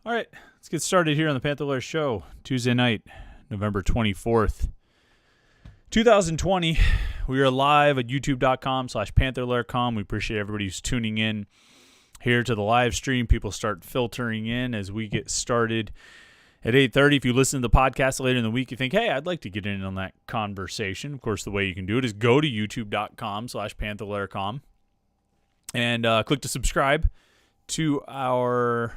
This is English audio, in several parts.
All right, let's get started here on the Panther-Lair Show. Tuesday night, November 24th, 2020. We are live at youtube.com/Panther-Lair.com. We appreciate everybody who's tuning in here to the live stream. People start filtering in as we get started at 8:30. If you listen to the podcast later in the week, you think, hey, I'd like to get in on that conversation. Of course, the way you can do it is go to youtube.com/Panther-Lair.com and click to subscribe to our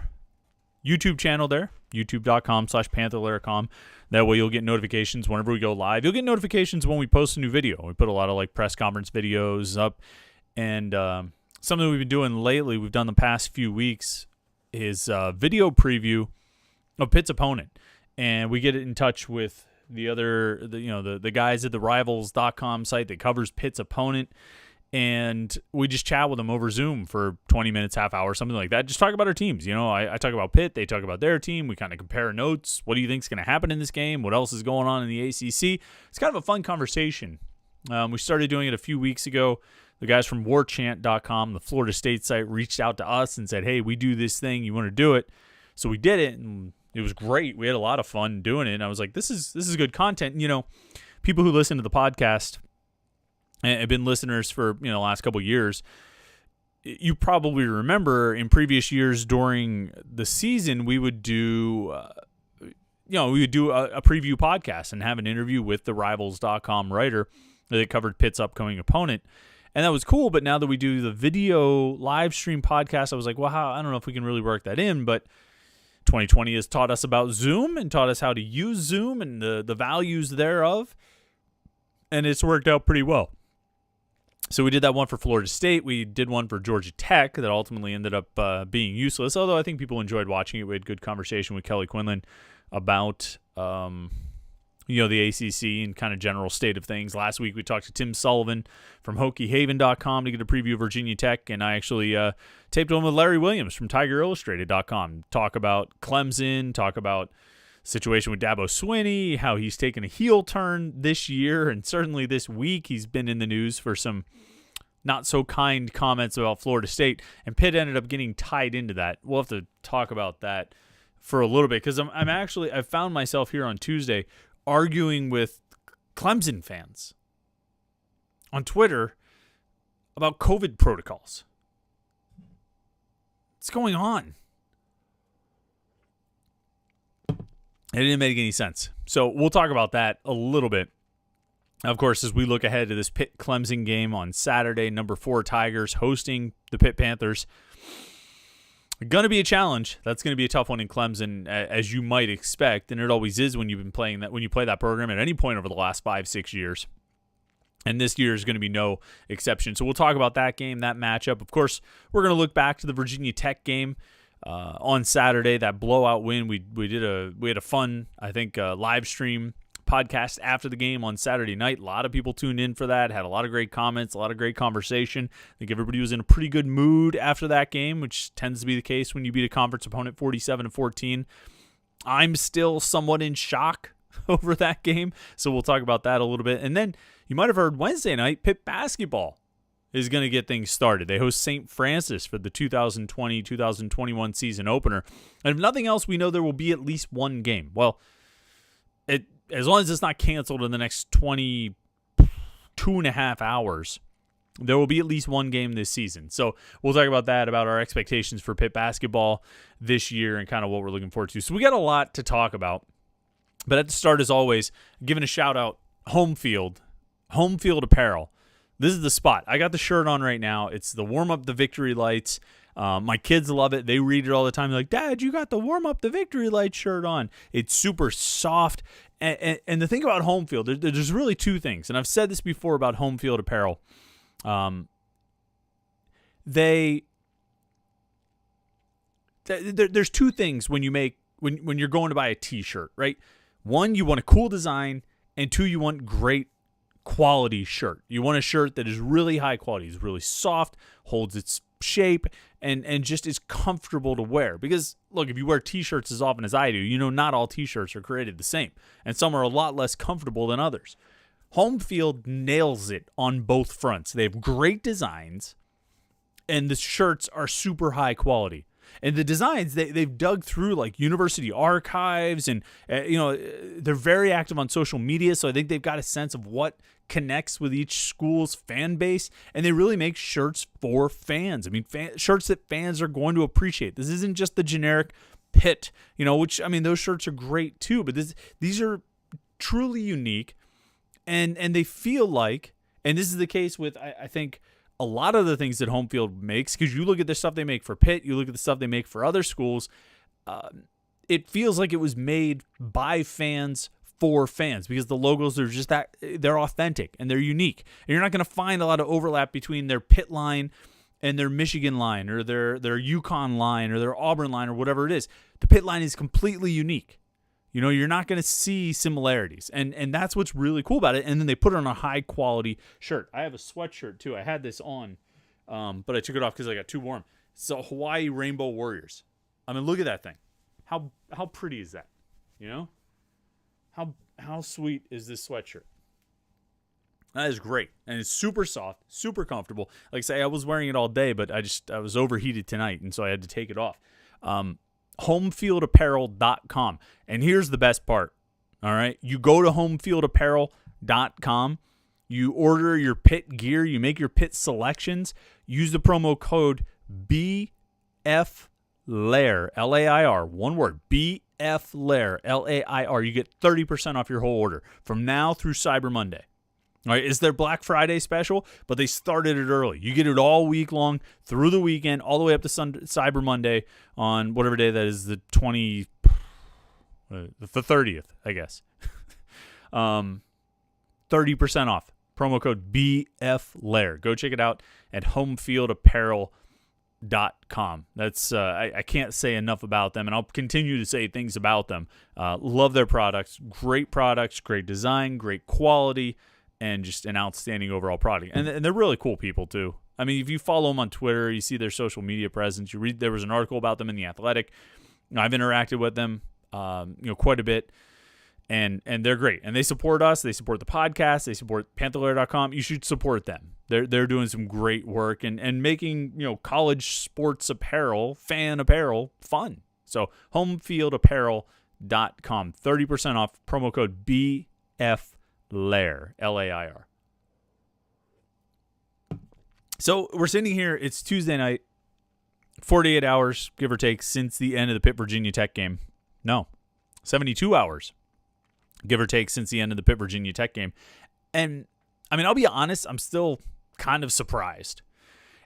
YouTube channel there, youtube.com/Panther-Lair.com. That way you'll get notifications whenever we go live. You'll get notifications when we post a new video. We put a lot of press conference videos up. And something we've been doing lately, we've done the past few weeks, is video preview of Pitt's opponent. And we get in touch with the guys at the Rivals.com site that covers Pitt's opponent. And we just chat with them over Zoom for 20 minutes, half hour, something like that. Just talk about our teams. I talk about Pitt. They talk about their team. We kind of compare notes. What do you think is going to happen in this game? What else is going on in the ACC? It's kind of a fun conversation. We started doing it a few weeks ago. The guys from warchant.com, the Florida State site, reached out to us and said, hey, we do this thing. You want to do it? So we did it, and it was great. We had a lot of fun doing it. And I was like, this is good content. People who listen to the podcast and have been listeners for the last couple of years, you probably remember in previous years during the season we would do a preview podcast and have an interview with the Rivals.com writer that covered Pitt's upcoming opponent, and that was cool. But now that we do the video live stream podcast, I was like, well, I don't know if we can really work that in, but 2020 has taught us about Zoom and taught us how to use Zoom and the values thereof, and it's worked out pretty well. So we did that one for Florida State. We did one for Georgia Tech that ultimately ended up being useless, although I think people enjoyed watching it. We had good conversation with Kelly Quinlan about the ACC and kind of general state of things. Last week we talked to Tim Sullivan from HokieHaven.com to get a preview of Virginia Tech, and I actually taped one with Larry Williams from TigerIllustrated.com. Talk about Clemson, talk about situation with Dabo Swinney, how he's taken a heel turn this year, and certainly this week he's been in the news for some not so kind comments about Florida State, and Pitt ended up getting tied into that. We'll have to talk about that for a little bit, because I found myself here on Tuesday arguing with Clemson fans on Twitter about COVID protocols. What's going on? It didn't make any sense. So we'll talk about that a little bit. Of course, as we look ahead to this Pitt-Clemson game on Saturday, number 4 Tigers hosting the Pitt Panthers. Going to be a challenge. That's going to be a tough one in Clemson, as you might expect, and it always is when you've been playing that, when you play that program at any point over the last 5-6 years. And this year is going to be no exception. So we'll talk about that game, that matchup. Of course, we're going to look back to the Virginia Tech game on Saturday, that blowout win. We had a fun, I think, live stream podcast after the game on Saturday night. A lot of people tuned in for that, had a lot of great comments, a lot of great conversation. I think everybody was in a pretty good mood after that game, which tends to be the case when you beat a conference opponent 47-14. I'm still somewhat in shock over that game, so we'll talk about that a little bit. And then you might have heard Wednesday night, Pitt basketball is going to get things started. They host St. Francis for the 2020-2021 season opener. And if nothing else, we know there will be at least one game. Well, as long as it's not canceled in the next 22.5 hours, there will be at least one game this season. So we'll talk about that, about our expectations for Pitt basketball this year and kind of what we're looking forward to. So we got a lot to talk about. But at the start, as always, giving a shout-out, Home Field Apparel. This is the spot. I got the shirt on right now. It's the Warm Up the Victory Lights. My kids love it. They read it all the time. They're like, Dad, you got the Warm Up the Victory Lights shirt on. It's super soft. And the thing about Home Field, there's really two things. And I've said this before about Home Field Apparel. There's two things when you're going to buy a T-shirt, right? One, you want a cool design, and two, you want great quality shirt. You want a shirt that is really high quality, is really soft, holds its shape, and just is comfortable to wear. Because, look, if you wear T-shirts as often as I do, not all T-shirts are created the same. And some are a lot less comfortable than others. Home Field nails it on both fronts. They have great designs, and the shirts are super high quality. And the designs, they've dug through like university archives, and they're very active on social media. So I think they've got a sense of what connects with each school's fan base, and they really make shirts for fans. I mean, shirts that fans are going to appreciate. This isn't just the generic Pitt, which, I mean, those shirts are great too, but these are truly unique, and they feel like, and this is the case with, I think, a lot of the things that Home Field makes, because you look at the stuff they make for Pitt, you look at the stuff they make for other schools, it feels like it was made by fans for fans, because the logos are just they're authentic and they're unique. And you're not going to find a lot of overlap between their Pitt line and their Michigan line, or their UConn line, or their Auburn line, or whatever it is. The Pitt line is completely unique. You're not going to see similarities, and that's what's really cool about it. And then they put it on a high quality shirt. I have a sweatshirt too. I had this on, but I took it off because I got too warm. It's a Hawaii Rainbow Warriors. I mean, look at that thing. How pretty is that? How sweet is this sweatshirt? That is great, and it's super soft, super comfortable. Like I say, I was wearing it all day, but I was overheated tonight, and so I had to take it off. Homefieldapparel.com, and here's the best part. All right, you go to homefieldapparel.com, you order your Pitt gear, you make your Pitt selections, use the promo code BFLAIR, L-A-I-R, one word, BFLAIR, L-A-I-R. You get 30% off your whole order from now through Cyber Monday. All right, it's their Black Friday special, but they started it early. You get it all week long, through the weekend, all the way up to Cyber Monday on whatever day that is, the 30th, I guess. 30% off. Promo code BFLAIR. Go check it out at homefieldapparel.com. That's I can't say enough about them, and I'll continue to say things about them. Love their products, great design, great quality, and just an outstanding overall product. And they're really cool people too. I mean, if you follow them on Twitter, you see their social media presence. You read, there was an article about them in The Athletic. I've interacted with them, quite a bit, and they're great. And they support us. They support the podcast. They support Panther-Lair.com. You should support them. They're doing some great work and making college sports apparel, fan apparel, fun. So homefieldapparel.com, 30% off. Promo code BFLAIR, L-A-I-R. So we're sitting here. It's Tuesday night, 48 hours, give or take, since the end of the Pitt-Virginia Tech game. No, 72 hours, give or take, since the end of the Pitt-Virginia Tech game. And, I mean, I'll be honest, I'm still kind of surprised.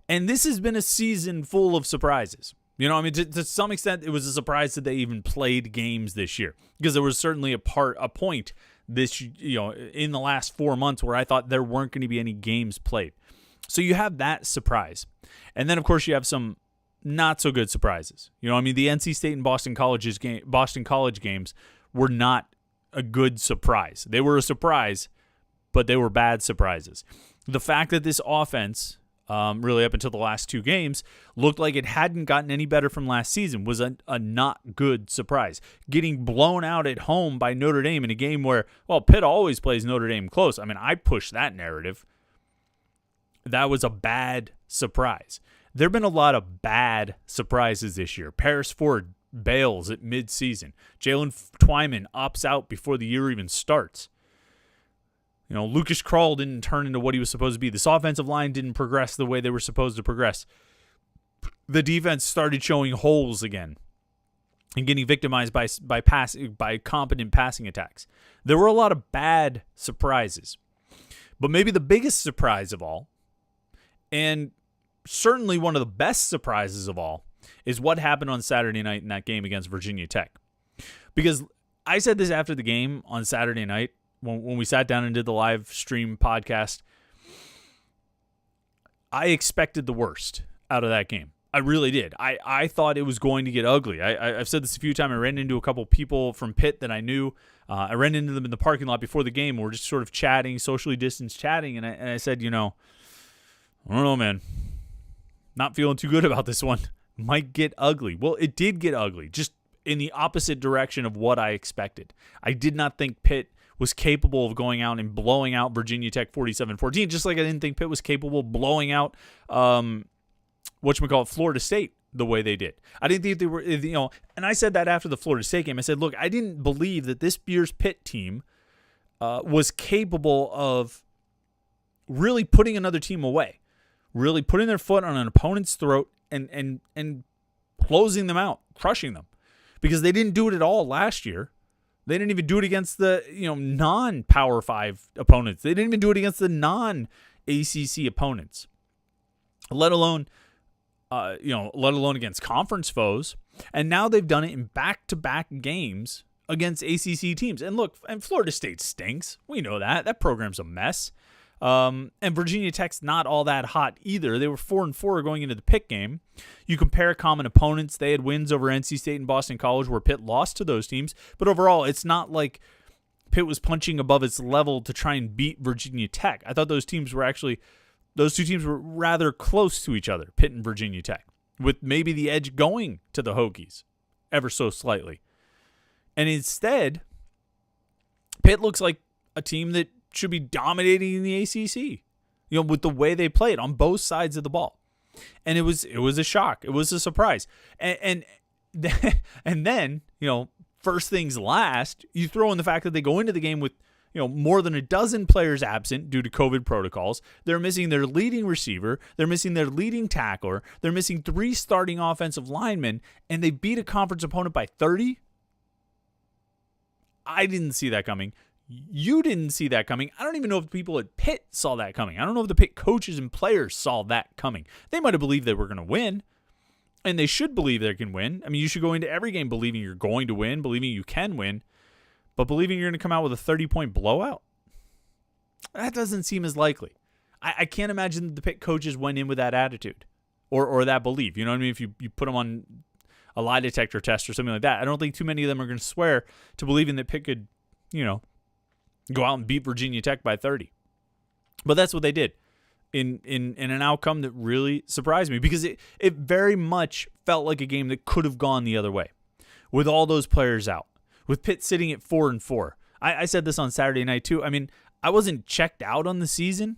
And this has been a season full of surprises. To some extent, it was a surprise that they even played games this year, because there was certainly a point this, in the last 4 months where I thought there weren't going to be any games played. So you have that surprise. And then, of course, you have some not so good surprises. The NC State and Boston College games were not a good surprise. They were a surprise, but they were bad surprises. The fact that this offense, really up until the last two games, looked like it hadn't gotten any better from last season was a not good surprise. Getting blown out at home by Notre Dame in a game where, Pitt always plays Notre Dame close. I mean, I push that narrative. That was a bad surprise. There have been a lot of bad surprises this year. Paris Ford bails at midseason. Jalen Twyman opts out before the year even starts. Lucas Krull didn't turn into what he was supposed to be. This offensive line didn't progress the way they were supposed to progress. The defense started showing holes again and getting victimized by competent passing attacks. There were a lot of bad surprises. But maybe the biggest surprise of all, and certainly one of the best surprises of all, is what happened on Saturday night in that game against Virginia Tech. Because I said this after the game on Saturday night, when we sat down and did the live stream podcast, I expected the worst out of that game. I really did. I thought it was going to get ugly. I've said this a few times. I ran into a couple people from Pitt that I knew. I ran into them in the parking lot before the game. We're just sort of chatting, socially distanced chatting, and I said, I don't know, man. Not feeling too good about this one. Might get ugly. Well, it did get ugly, just in the opposite direction of what I expected. I did not think Pitt was capable of going out and blowing out Virginia Tech 47-14, just like I didn't think Pitt was capable of blowing out Florida State the way they did. I didn't think they were, and I said that after the Florida State game. I said, look, I didn't believe that this year's Pitt team was capable of really putting another team away, really putting their foot on an opponent's throat and closing them out, crushing them, because they didn't do it at all last year. They didn't even do it against the non-Power 5 opponents. They didn't even do it against the non-ACC opponents, let alone against conference foes. And now they've done it in back-to-back games against ACC teams. And look, and Florida State stinks. We know that. That program's a mess. And Virginia Tech's not all that hot either. They were 4-4 going into the Pitt game. You compare common opponents. They had wins over NC State and Boston College where Pitt lost to those teams. But overall, it's not like Pitt was punching above its level to try and beat Virginia Tech. I thought those two teams were rather close to each other, Pitt and Virginia Tech, with maybe the edge going to the Hokies ever so slightly. And instead, Pitt looks like a team that should be dominating in the ACC, with the way they played on both sides of the ball. And it was a shock. It was a surprise. And then, first things last, you throw in the fact that they go into the game with, more than a dozen players absent due to COVID protocols. They're missing their leading receiver. They're missing their leading tackler. They're missing 3 starting offensive linemen, and they beat a conference opponent by 30. I didn't see that coming. You didn't see that coming. I don't even know if the people at Pitt saw that coming. I don't know if the Pitt coaches and players saw that coming. They might have believed they were going to win, and they should believe they can win. I mean, you should go into every game believing you're going to win, believing you can win, but believing you're going to come out with a 30-point blowout? That doesn't seem as likely. I can't imagine that the Pitt coaches went in with that attitude or that belief. You know what I mean? If you put them on a lie detector test or something like that, I don't think too many of them are going to swear to believing that Pitt could, go out and beat Virginia Tech by 30. But that's what they did in an outcome that really surprised me, because it very much felt like a game that could have gone the other way with all those players out, with Pitt sitting at 4-4. I said this on Saturday night too. I mean, I wasn't checked out on the season,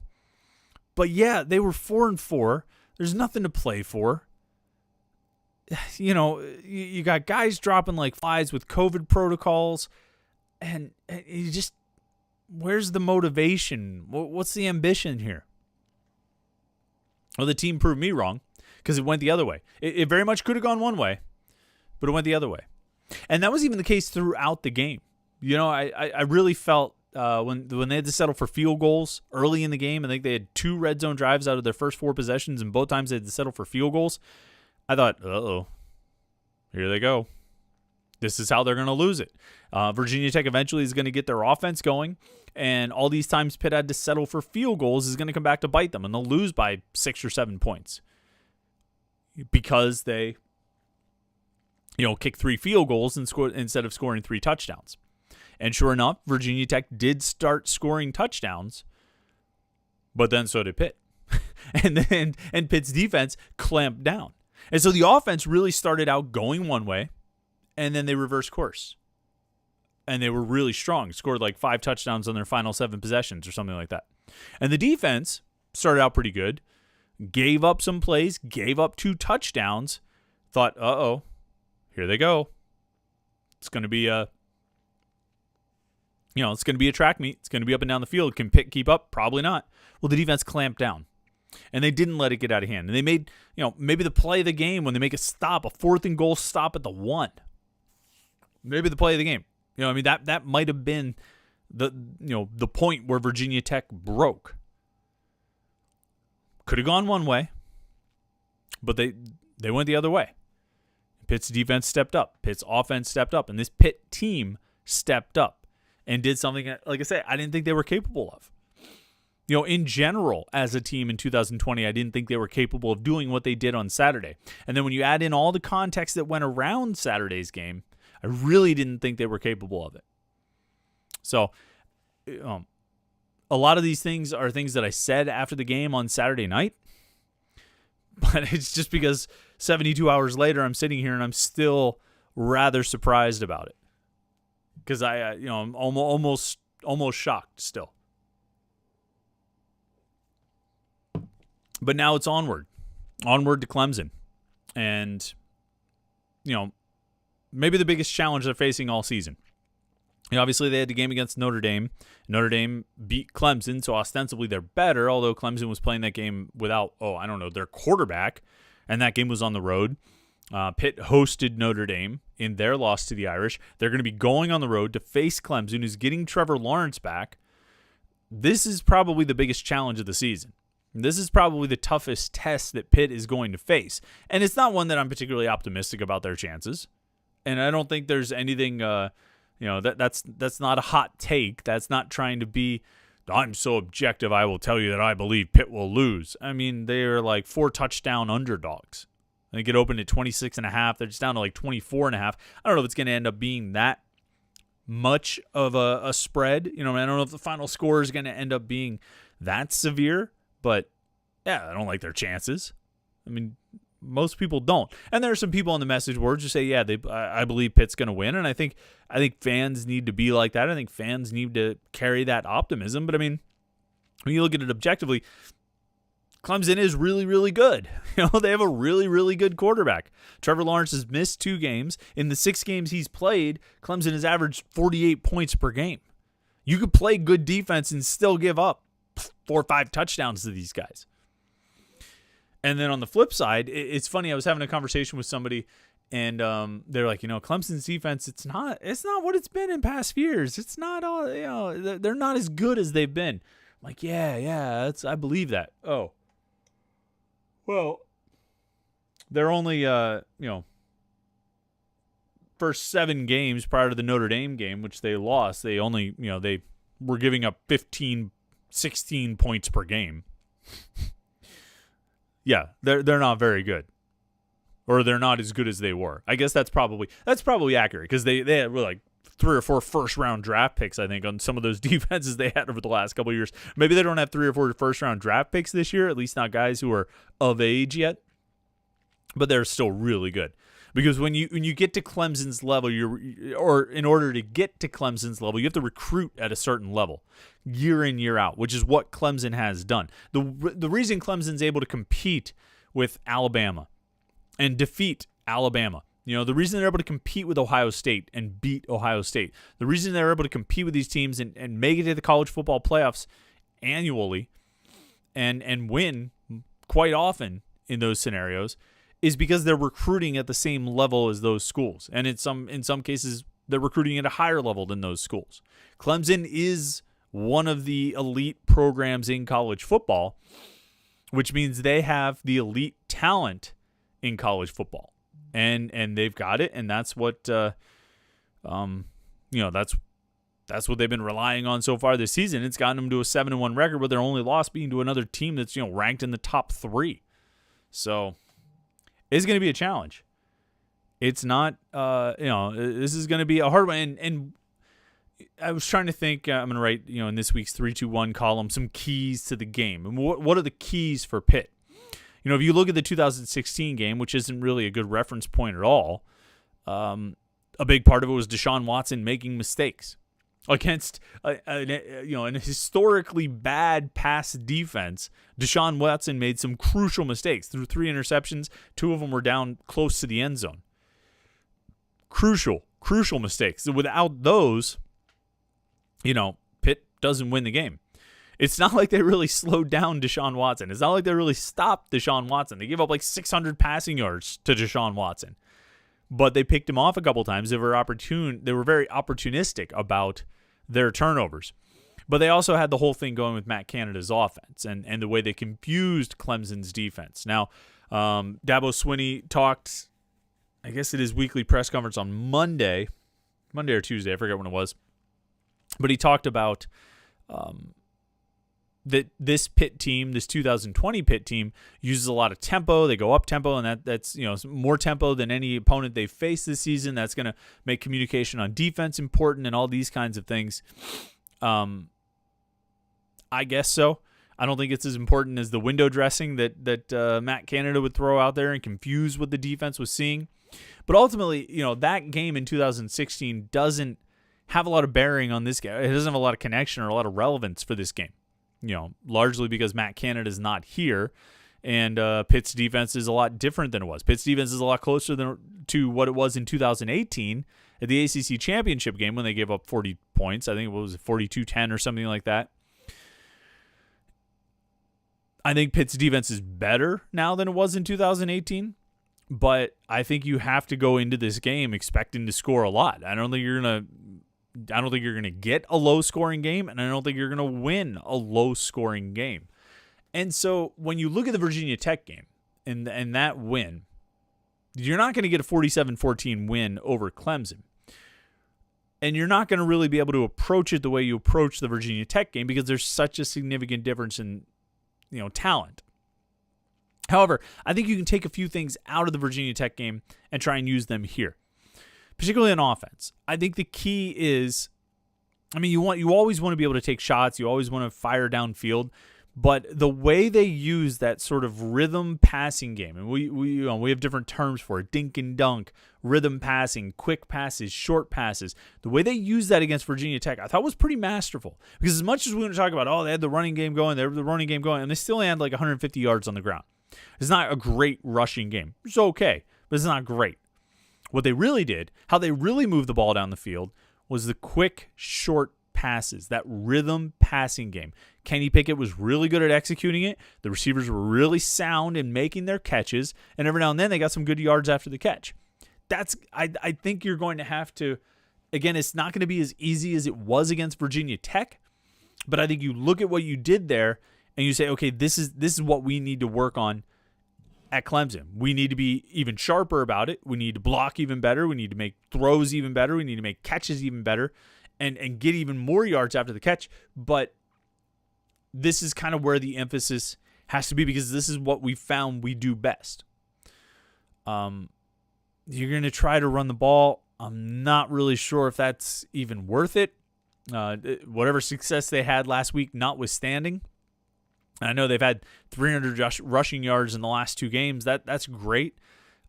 but yeah, they were 4-4. There's nothing to play for. You got guys dropping like flies with COVID protocols, and you just, where's the motivation? What's the ambition here? Well, the team proved me wrong because it went the other way. It very much could have gone one way, but it went the other way. And that was even the case throughout the game. I really felt when they had to settle for field goals early in the game, I think they had 2 red zone drives out of their first 4 possessions, and both times they had to settle for field goals. I thought, uh-oh, here they go. This is how they're going to lose it. Virginia Tech eventually is going to get their offense going, and all these times Pitt had to settle for field goals is going to come back to bite them, and they'll lose by 6 or 7 points because they, kick 3 field goals and score instead of scoring 3 touchdowns. And sure enough, Virginia Tech did start scoring touchdowns, but then so did Pitt. and Pitt's defense clamped down. And so the offense really started out going one way, and then they reversed course. And they were really strong, scored like 5 touchdowns on their final 7 possessions or something like that. And the defense started out pretty good, gave up some plays, gave up 2 touchdowns, thought, uh-oh, here they go. It's going to be a, it's going to be a track meet. It's going to be up and down the field. Can Pitt keep up? Probably not. Well, the defense clamped down, and they didn't let it get out of hand. And they made, maybe the play of the game when they make a stop, a 4th and goal stop at the 1. Maybe the play of the game. That might have been the point where Virginia Tech broke. Could have gone one way, but they went the other way. Pitt's defense stepped up. Pitt's offense stepped up, and this Pitt team stepped up and did something, like I said, I didn't think they were capable of. In general, as a team in 2020, I didn't think they were capable of doing what they did on Saturday. And then when you add in all the context that went around Saturday's game, I really didn't think they were capable of it. So, a lot of these things are things that I said after the game on Saturday night, but it's just because 72 hours later, I'm sitting here and I'm still rather surprised about it, because I'm almost shocked still. But now it's onward to Clemson. And, maybe the biggest challenge they're facing all season. Obviously, they had the game against Notre Dame. Notre Dame beat Clemson, so ostensibly they're better, although Clemson was playing that game without, their quarterback, and that game was on the road. Pitt hosted Notre Dame in their loss to the Irish. They're going to be going on the road to face Clemson, who's getting Trevor Lawrence back. This is probably the biggest challenge of the season. This is probably the toughest test that Pitt is going to face. And it's not one that I'm particularly optimistic about their chances. And I don't think there's anything, that's not a hot take. That's not trying to be, I'm so objective, I will tell you that I believe Pitt will lose. I mean, they're like 4 touchdown underdogs. They get opened at 26.5. They're just down to like 24.5. I don't know if it's going to end up being that much of a spread. I don't know if the final score is going to end up being that severe. But, yeah, I don't like their chances. I mean, most people don't. And there are some people on the message boards who say, I believe Pitt's going to win. And I think fans need to be like that. I think fans need to carry that optimism. But, I mean, when you look at it objectively, Clemson is really, really good. They have a really, really good quarterback. Trevor Lawrence has missed 2 games. In the 6 games he's played, Clemson has averaged 48 points per game. You could play good defense and still give up 4 or 5 touchdowns to these guys. And then on the flip side, it's funny. I was having a conversation with somebody, and they're like, Clemson's defense, it's not what it's been in past years. It's not all, they're not as good as they've been. I'm like, yeah, I believe that. Oh, well, they're only, first 7 games prior to the Notre Dame game, which they lost, they only, they were giving up 16 points per game. Yeah, they're not very good. Or they're not as good as they were. I guess that's probably accurate, because they were like 3 or 4 first-round draft picks, I think, on some of those defenses they had over the last couple of years. Maybe they don't have 3 or 4 first-round draft picks this year, at least not guys who are of age yet. But they're still really good. Because when you get to Clemson's level, in order to get to Clemson's level, you have to recruit at a certain level, year in, year out, which is what Clemson has done. The reason Clemson's able to compete with Alabama and defeat Alabama, the reason they're able to compete with Ohio State and beat Ohio State, the reason they're able to compete with these teams and make it to the college football playoffs annually and win quite often in those scenarios, is because they're recruiting at the same level as those schools. And in some cases, they're recruiting at a higher level than those schools. Clemson is one of the elite programs in college football, which means they have the elite talent in college football. And they've got it, and that's what that's what they've been relying on so far this season. It's gotten them to a 7-1 record, with their only loss being to another team that's ranked in the top 3. So it's going to be a challenge. It's not, this is going to be a hard one. And I was trying to think, I'm going to write, in this week's 3-2-1 column, some keys to the game. And what are the keys for Pitt? If you look at the 2016 game, which isn't really a good reference point at all, a big part of it was Deshaun Watson making mistakes against an historically bad pass defense. Deshaun Watson made some crucial mistakes. Threw 3 interceptions. 2 of them were down close to the end zone. Crucial mistakes. Without those, Pitt doesn't win the game. It's not like they really slowed down Deshaun Watson. It's not like they really stopped Deshaun Watson. They gave up like 600 passing yards to Deshaun Watson. But they picked him off a couple times. They were very opportunistic about their turnovers. But they also had the whole thing going with Matt Canada's offense and the way they confused Clemson's defense. Now, Dabo Swinney talked, I guess, at his weekly press conference on Monday or Tuesday, I forget when it was. But he talked about that this Pitt team, this 2020 Pitt team, uses a lot of tempo. They go up tempo, and that's more tempo than any opponent they've faced this season. That's going to make communication on defense important and all these kinds of things. I guess so. I don't think it's as important as the window dressing that Matt Canada would throw out there and confuse what the defense was seeing. But ultimately, that game in 2016 doesn't have a lot of bearing on this game. It doesn't have a lot of connection or a lot of relevance for this game. Largely because Matt Canada is not here, And Pitt's defense is a lot different than it was. Pitt's defense is a lot closer to what it was in 2018 at the ACC championship game when they gave up 40 points. I think it was 42-10 or something like that. I think Pitt's defense is better now than it was in 2018, but I think you have to go into this game expecting to score a lot. I don't think you're gonna get a low-scoring game, and I don't think you're gonna win a low-scoring game. And so when you look at the Virginia Tech game and that win, you're not going to get a 47-14 win over Clemson. And you're not going to really be able to approach it the way you approach the Virginia Tech game because there's such a significant difference in, talent. However, I think you can take a few things out of the Virginia Tech game and try and use them here, particularly on offense. I think the key is, you always want to be able to take shots. You always want to fire downfield. But the way they use that sort of rhythm passing game, and we have different terms for it, dink and dunk, rhythm passing, quick passes, short passes. The way they use that against Virginia Tech, I thought was pretty masterful. Because as much as we want to talk about, they had the running game going, and they still had like 150 yards on the ground. It's not a great rushing game. It's okay, but it's not great. What they really did, how they really moved the ball down the field, was the quick, short passes, that rhythm passing game. Kenny Pickett was really good at executing it. The receivers were really sound in making their catches, and every now and then they got some good yards after the catch. I think you're going to have to, again, it's not going to be as easy as it was against Virginia Tech, but I think you look at what you did there and you say, okay, this is what we need to work on at Clemson. We need to be even sharper about it. We need to block even better. We need to make throws even better. We need to make catches even better. And get even more yards after the catch. But this is kind of where the emphasis has to be because this is what we found we do best. You're going to try to run the ball. I'm not really sure if that's even worth it. Whatever success they had last week notwithstanding. I know they've had 300 rushing yards in the last two games. That's great.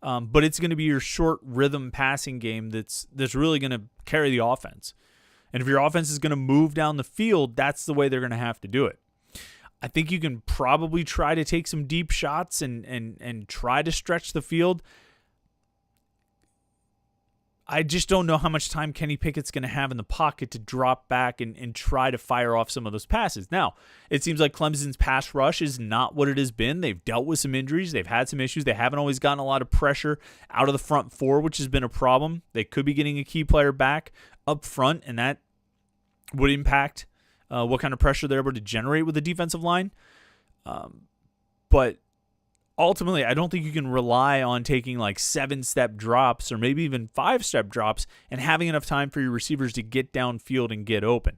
But it's going to be your short rhythm passing game that's really going to carry the offense. And if your offense is going to move down the field, that's the way they're going to have to do it. I think you can probably try to take some deep shots and try to stretch the field. I just don't know how much time Kenny Pickett's going to have in the pocket to drop back and try to fire off some of those passes. Now, it seems like Clemson's pass rush is not what it has been. They've dealt with some injuries. They've had some issues. They haven't always gotten a lot of pressure out of the front four, which has been a problem. They could be getting a key player back up front, and that would impact what kind of pressure they're able to generate with the defensive line. But ultimately, I don't think you can rely on taking like 7-step drops or maybe even 5-step drops and having enough time for your receivers to get downfield and get open.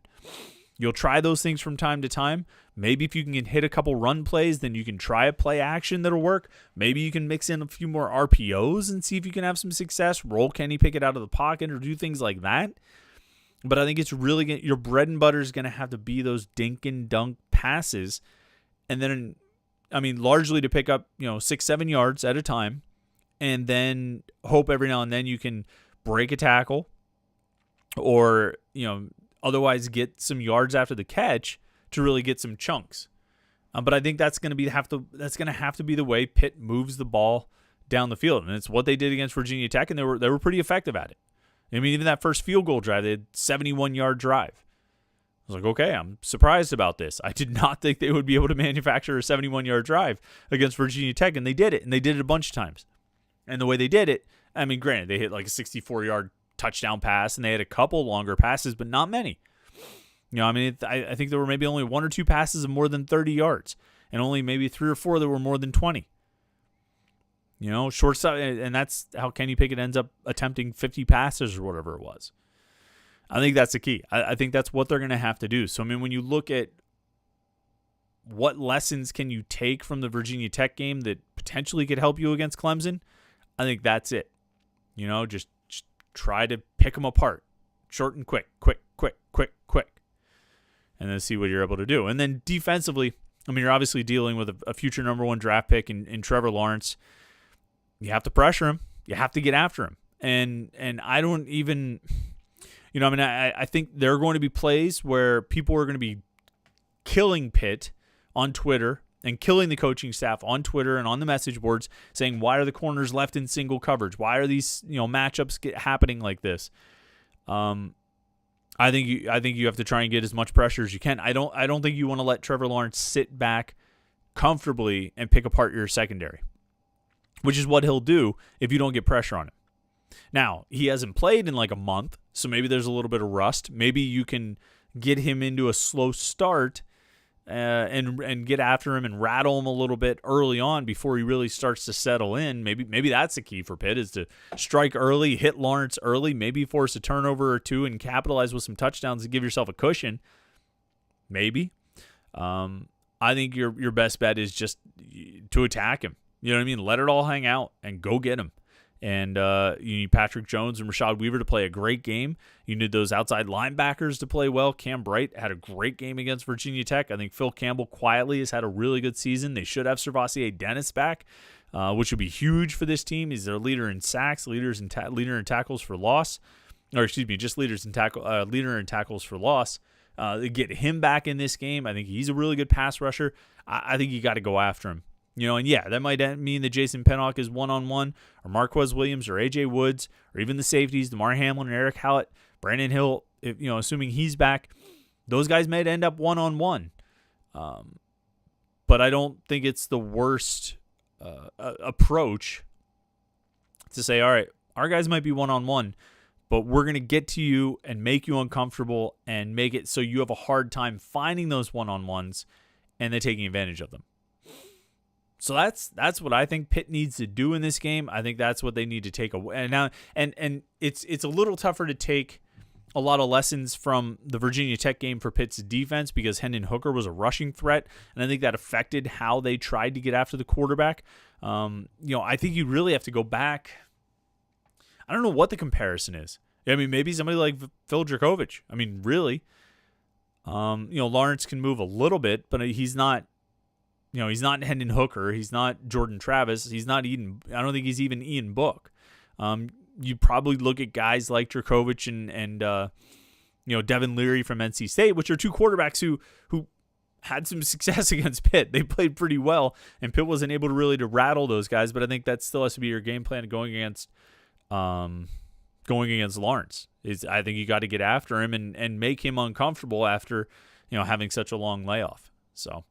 You'll try those things from time to time. Maybe if you can hit a couple run plays, then you can try a play action that'll work. Maybe you can mix in a few more RPOs and see if you can have some success. Roll Kenny Pickett out of the pocket or do things like that. But I think it's really your bread and butter is going to have to be those dink and dunk passes. And then, largely to pick up, 6-7 yards at a time. And then hope every now and then you can break a tackle or, otherwise get some yards after the catch to really get some chunks. But I think that's going to have to be the way Pitt moves the ball down the field. And it's what they did against Virginia Tech, and they were pretty effective at it. Even that first field goal drive, they had 71-yard drive. I was like, okay, I'm surprised about this. I did not think they would be able to manufacture a 71-yard drive against Virginia Tech, and they did it, and they did it a bunch of times. And the way they did it, granted, they hit like a 64-yard touchdown pass, and they had a couple longer passes, but not many. I think there were maybe only 1 or 2 passes of more than 30 yards, and only maybe 3 or 4 that were more than 20. Short side, and that's how Kenny Pickett ends up attempting 50 passes or whatever it was. I think that's the key. I think that's what they're going to have to do. So, when you look at what lessons can you take from the Virginia Tech game that potentially could help you against Clemson, I think that's it. Just try to pick them apart. Short and quick. And then see what you're able to do. And then defensively, you're obviously dealing with a future number 1 draft pick in Trevor Lawrence. You have to pressure him. You have to get after him. And I don't even, I think there are going to be plays where people are going to be killing Pitt on Twitter and killing the coaching staff on Twitter and on the message boards, saying, why are the corners left in single coverage? Why are these matchups happening like this? I think you have to try and get as much pressure as you can. I don't think you want to let Trevor Lawrence sit back comfortably and pick apart your secondary, which is what he'll do if you don't get pressure on him. Now, he hasn't played in like a month, so maybe there's a little bit of rust. Maybe you can get him into a slow start and get after him and rattle him a little bit early on before he really starts to settle in. Maybe that's the key for Pitt, is to strike early, hit Lawrence early, maybe force a turnover or two and capitalize with some touchdowns and give yourself a cushion. Maybe. I think your best bet is just to attack him. You know what I mean? Let it all hang out and go get him. And you need Patrick Jones and Rashad Weaver to play a great game. You need those outside linebackers to play well. Cam Bright had a great game against Virginia Tech. I think Phil Campbell quietly has had a really good season. They should have Servassier Dennis back, which would be huge for this team. He's their leader in sacks, leader in tackles for loss. Or excuse me, just leader in tackles for loss. They get him back in this game. I think he's a really good pass rusher. I think you got to go after him. And yeah, that might mean that Jason Pinnock is one-on-one, or Marquez Williams, or A.J. Woods, or even the safeties, Damar Hamlin and Eric Hallett, Brandon Hill, assuming he's back. Those guys might end up one-on-one. But I don't think it's the worst approach to say, all right, our guys might be one-on-one, but we're going to get to you and make you uncomfortable and make it so you have a hard time finding those one-on-ones and then taking advantage of them. So that's what I think Pitt needs to do in this game. I think that's what they need to take away. And now, and it's a little tougher to take a lot of lessons from the Virginia Tech game for Pitt's defense, because Hendon Hooker was a rushing threat, and I think that affected how they tried to get after the quarterback. I think you really have to go back. I don't know what the comparison is. I mean, maybe somebody like Phil Dracovic. I mean, really. Lawrence can move a little bit, but he's not. He's not Hendon Hooker. He's not Jordan Travis. He's not Eden. I don't think he's even Ian Book. You probably look at guys like Dracovic and Devin Leary from NC State, which are two quarterbacks who had some success against Pitt. They played pretty well, and Pitt wasn't able to really rattle those guys. But I think that still has to be your game plan going against Lawrence. I think you got to get after him and make him uncomfortable after having such a long layoff. So.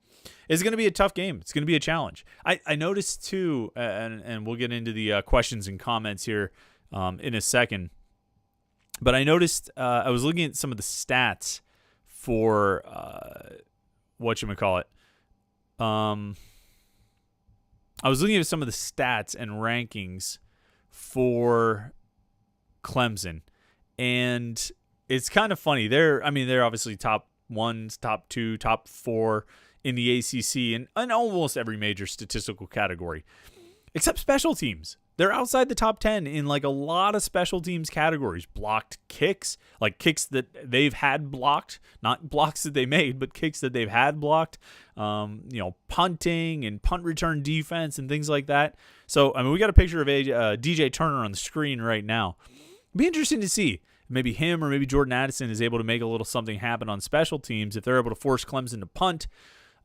It's going to be a tough game. It's going to be a challenge. I noticed, too, and we'll get into the questions and comments here in a second, but I noticed I was looking at some of the stats for whatchamacallit. I was looking at some of the stats and rankings for Clemson, and it's kind of funny. They're obviously top 1, top 2, top 4 in the ACC and in almost every major statistical category, except special teams. They're outside the top 10 in like a lot of special teams categories. Blocked kicks, like kicks that they've had blocked, not blocks that they made, but kicks that they've had blocked. Punting and punt return defense and things like that. So, we got a picture of DJ Turner on the screen right now. It'd be interesting to see. Maybe him or maybe Jordan Addison is able to make a little something happen on special teams if they're able to force Clemson to punt.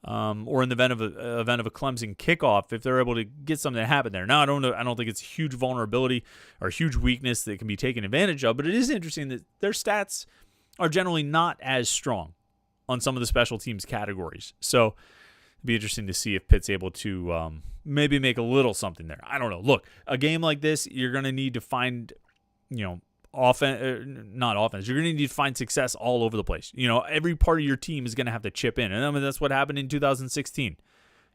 Or in the event of a Clemson kickoff, if they're able to get something to happen there. Now, I don't think it's a huge vulnerability or a huge weakness that can be taken advantage of, but it is interesting that their stats are generally not as strong on some of the special teams categories. So it'd be interesting to see if Pitt's able to maybe make a little something there. I don't know. Look, a game like this, you're going to need to find, not offense. You're going to need to find success all over the place. Every part of your team is going to have to chip in, and that's what happened in 2016.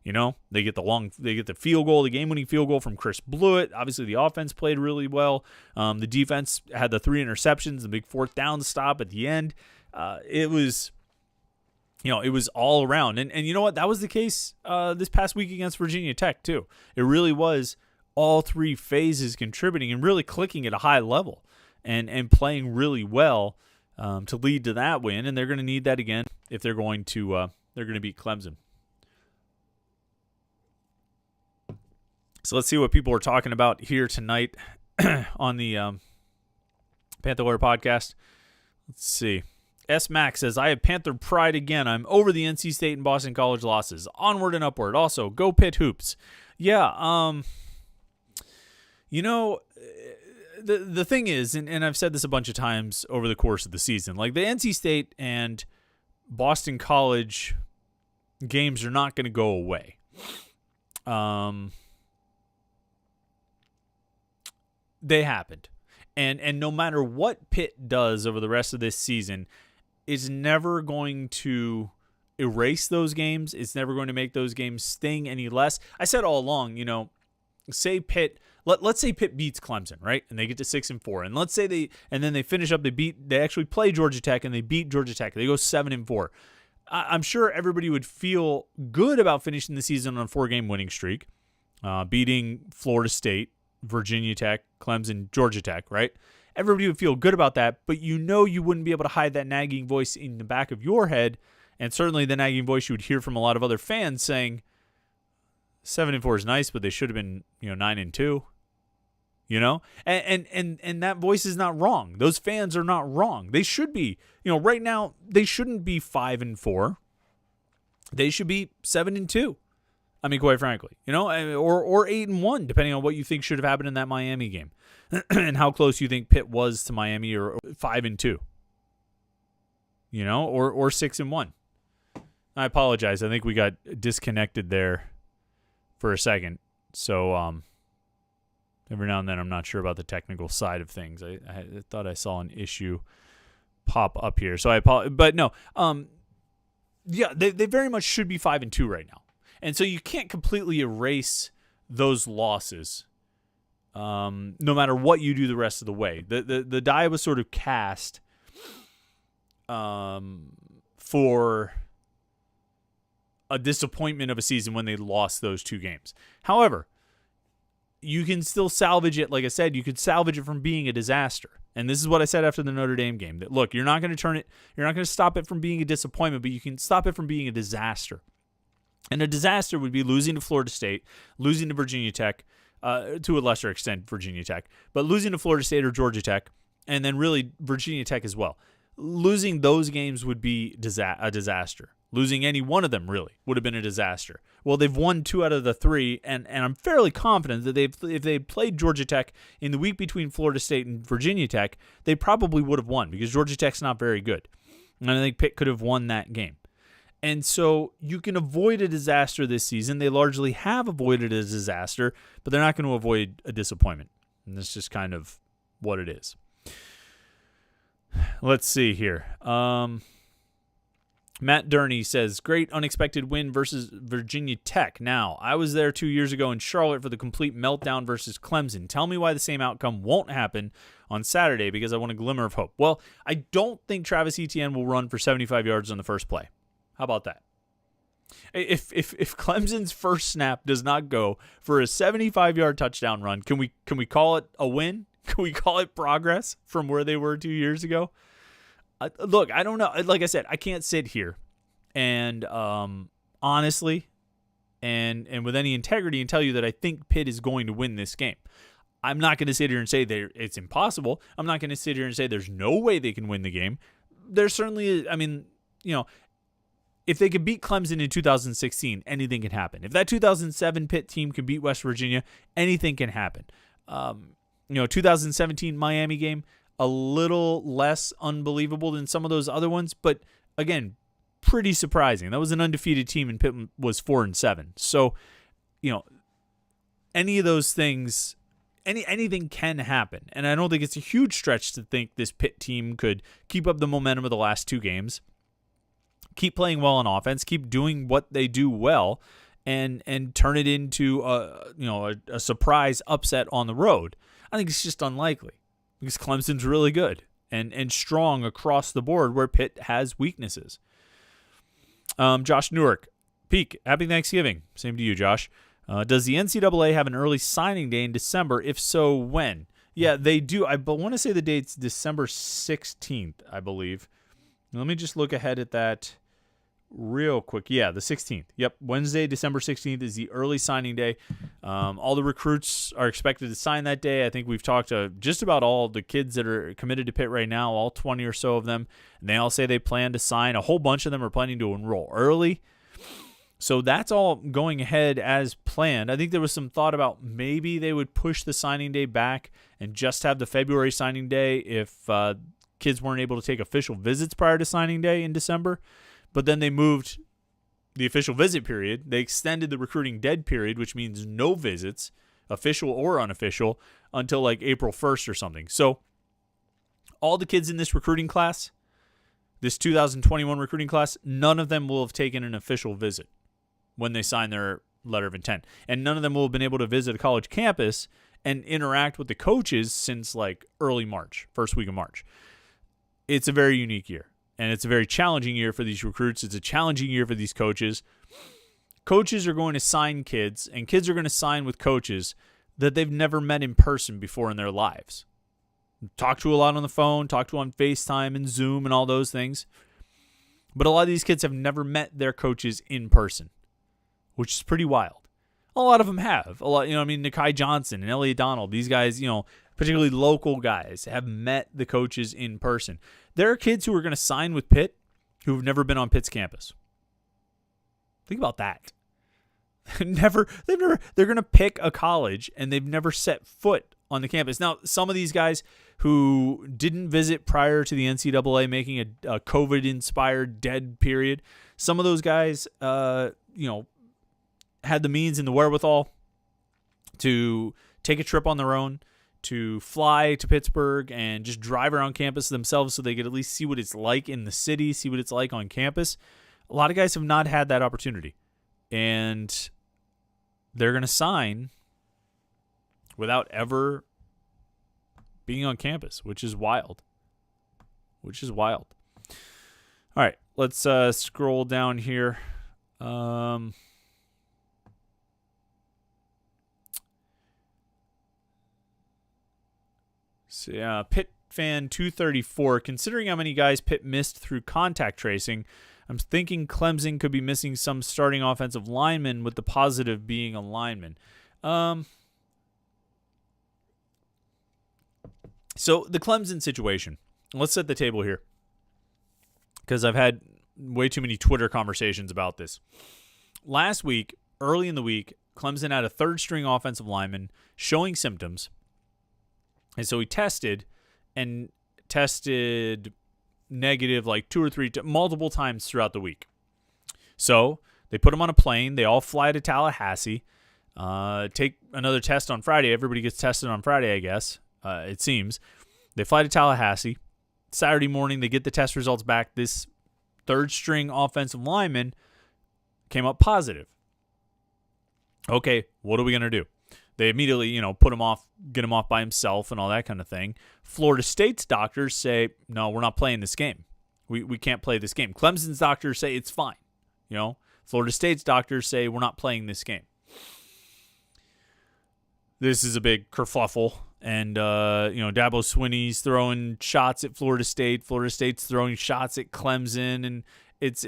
They get the field goal, the game-winning field goal from Chris Blewett. Obviously, the offense played really well. The defense had the 3 interceptions, the big 4th down stop at the end. It was all around, and you know what? That was the case this past week against Virginia Tech too. It really was all 3 phases contributing and really clicking at a high level. And playing really well to lead to that win, and they're going to need that again if they're going to beat Clemson. So let's see what people are talking about here tonight on the Panther-Lair podcast. Let's see. S. Max says, I have Panther pride again. I'm over the NC State and Boston College losses. Onward and upward. Also, go Pitt hoops. Yeah, the thing is, and I've said this a bunch of times over the course of the season, like the NC State and Boston College games are not going to go away. They happened. And no matter what Pitt does over the rest of this season, it's never going to erase those games. It's never going to make those games sting any less. I said all along, say Pitt, let's say Pitt beats Clemson, right? And they get to 6-4. And let's say they finish up, they actually play Georgia Tech and they beat Georgia Tech. They go 7-4. I'm sure everybody would feel good about finishing the season on a 4-game winning streak, beating Florida State, Virginia Tech, Clemson, Georgia Tech, right? Everybody would feel good about that, but you wouldn't be able to hide that nagging voice in the back of your head, and certainly the nagging voice you would hear from a lot of other fans saying 7-4 is nice, but they should have been 9-2. And that voice is not wrong. Those fans are not wrong. They should be, right now they shouldn't be 5-4. They should be 7-2. I mean, quite frankly, or 8-1, depending on what you think should have happened in that Miami game, and how close you think Pitt was to Miami, or 5-2, or 6-1. I apologize. I think we got disconnected there for a second. So every now and then, I'm not sure about the technical side of things. I thought I saw an issue pop up here, so I apologize. But no, yeah, they very much should be 5-2 right now. And so you can't completely erase those losses, no matter what you do the rest of the way. The die was sort of cast for a disappointment of a season when they lost those 2 games. However, you can still salvage it. Like I said, you could salvage it from being a disaster. And this is what I said after the Notre Dame game. That, look, you're not going to stop it from being a disappointment, but you can stop it from being a disaster. And a disaster would be losing to Florida State, losing to Virginia Tech, to a lesser extent Virginia Tech, but losing to Florida State or Georgia Tech, and then really Virginia Tech as well. Losing those games would be a disaster. Losing any one of them really would have been a disaster. Well, they've won 2 out of the 3, and I'm fairly confident that if they played Georgia Tech in the week between Florida State and Virginia Tech, they probably would have won, because Georgia Tech's not very good. And I think Pitt could have won that game. And so you can avoid a disaster this season. They largely have avoided a disaster, but they're not going to avoid a disappointment. And that's just kind of what it is. Let's see here. Matt Durney says, great unexpected win versus Virginia Tech. Now, I was there 2 years ago in Charlotte for the complete meltdown versus Clemson. Tell me why the same outcome won't happen on Saturday, because I want a glimmer of hope. Well, I don't think Travis Etienne will run for 75 yards on the first play. How about that? If Clemson's first snap does not go for a 75-yard touchdown run, can we call it a win? Can we call it progress from where they were 2 years ago? Look, I don't know. Like I said, I can't sit here and honestly and with any integrity and tell you that I think Pitt is going to win this game. I'm not going to sit here and say it's impossible. I'm not going to sit here and say there's no way they can win the game. There certainly is. I mean, if they could beat Clemson in 2016, anything can happen. If that 2007 Pitt team can beat West Virginia, anything can happen. 2017 Miami game, a little less unbelievable than some of those other ones, but again, pretty surprising. That was an undefeated team, and Pitt was 4-7. So, any of those things, anything can happen. And I don't think it's a huge stretch to think this Pitt team could keep up the momentum of the last 2 games. Keep playing well on offense, keep doing what they do well, and turn it into a surprise upset on the road. I think it's just unlikely, because Clemson's really good and strong across the board, where Pitt has weaknesses. Josh Newark, Peak, happy Thanksgiving. Same to you, Josh. Does the NCAA have an early signing day in December? If so, when? Yeah, they do. I want to say the date's December 16th, I believe. Let me just look ahead at that real quick. Yeah, the 16th. Yep, Wednesday, December 16th is the early signing day. All the recruits are expected to sign that day. I think we've talked to just about all the kids that are committed to Pitt right now, all 20 or so of them, and they all say they plan to sign. A whole bunch of them are planning to enroll early. So that's all going ahead as planned. I think there was some thought about maybe they would push the signing day back and just have the February signing day if kids weren't able to take official visits prior to signing day in December. But then they moved the official visit period. They extended the recruiting dead period, which means no visits, official or unofficial, until like April 1st or something. So all the kids in this recruiting class, this 2021 recruiting class, none of them will have taken an official visit when they sign their letter of intent. And none of them will have been able to visit a college campus and interact with the coaches since like early March, first week of March. It's a very unique year. And it's a very challenging year for these recruits. It's a challenging year for these coaches. Coaches are going to sign kids, and kids are going to sign with coaches that they've never met in person before in their lives. Talk to a lot on the phone, talk to on FaceTime and Zoom and all those things. But a lot of these kids have never met their coaches in person, which is pretty wild. A lot of them have. Ncaa Johnson and Elliot Donald, these guys, particularly local guys, have met the coaches in person. There are kids who are going to sign with Pitt who have never been on Pitt's campus. Think about that. They're going to pick a college and they've never set foot on the campus. Now, some of these guys who didn't visit prior to the NCAA making a COVID-inspired dead period, some of those guys, had the means and the wherewithal to take a trip on their own, to fly to Pittsburgh and just drive around campus themselves so they could at least see what it's like in the city, see what it's like on campus. A lot of guys have not had that opportunity. And they're going to sign without ever being on campus, which is wild. All right, let's scroll down here. So, yeah, Pitt fan 234. Considering how many guys Pitt missed through contact tracing, I'm thinking Clemson could be missing some starting offensive linemen, with the positive being a lineman. So the Clemson situation. Let's set the table here, because I've had way too many Twitter conversations about this. Last week, early in the week, Clemson had a third-string offensive lineman showing symptoms. And so he tested negative like multiple times throughout the week. So they put him on a plane. They all fly to Tallahassee, take another test on Friday. Everybody gets tested on Friday, I guess, it seems. They fly to Tallahassee. Saturday morning, they get the test results back. This third-string offensive lineman came up positive. Okay, what are we going to do? They immediately, put him off, get him off by himself and all that kind of thing. Florida State's doctors say, no, we're not playing this game. We can't play this game. Clemson's doctors say it's fine. Florida State's doctors say we're not playing this game. This is a big kerfuffle. And, Dabo Swinney's throwing shots at Florida State. Florida State's throwing shots at Clemson. And it's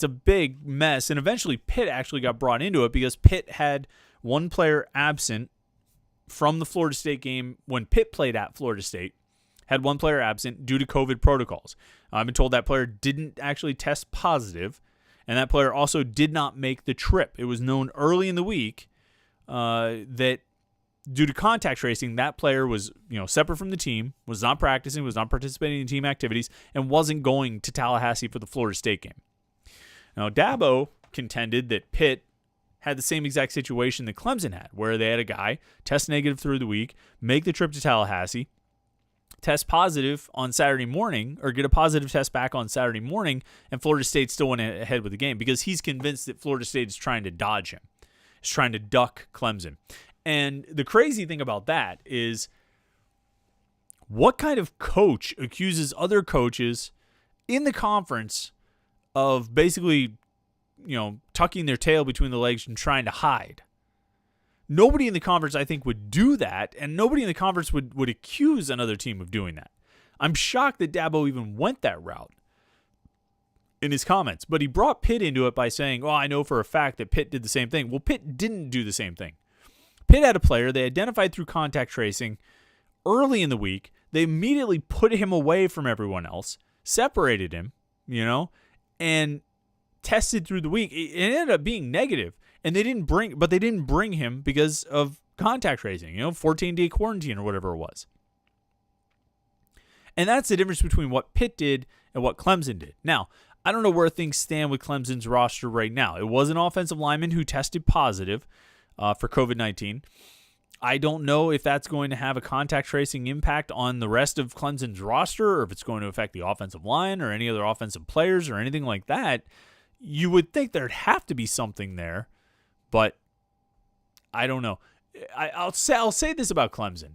a big mess. And eventually Pitt actually got brought into it because Pitt had one player absent from the Florida State game when Pitt played at Florida State, had one player absent due to COVID protocols. I've been told that player didn't actually test positive, and that player also did not make the trip. It was known early in the week that due to contact tracing, that player was separate from the team, was not practicing, was not participating in team activities, and wasn't going to Tallahassee for the Florida State game. Now, Dabo contended that Pitt had the same exact situation that Clemson had, where they had a guy test negative through the week, make the trip to Tallahassee, test positive on Saturday morning, or get a positive test back on Saturday morning, and Florida State still went ahead with the game because he's convinced that Florida State is trying to dodge him. Is trying to duck Clemson. And the crazy thing about that is, what kind of coach accuses other coaches in the conference of basically tucking their tail between the legs and trying to hide? Nobody in the conference, I think, would do that, and nobody in the conference would accuse another team of doing that. I'm shocked that Dabo even went that route. in his comments. But he brought Pitt into it by saying, well, I know for a fact that Pitt did the same thing. Well, Pitt didn't do the same thing. Pitt had a player they identified through contact tracing early in the week. They immediately put him away from everyone else, separated him, and tested through the week. It ended up being negative, and they didn't bring him because of contact tracing, 14-day quarantine or whatever it was. And that's the difference between what Pitt did and what Clemson did. Now, I don't know where things stand with Clemson's roster right now. It was an offensive lineman who tested positive for COVID-19. I don't know if that's going to have a contact tracing impact on the rest of Clemson's roster, or if it's going to affect the offensive line or any other offensive players or anything like that. You would think there'd have to be something there, but I don't know. I'll say this about Clemson,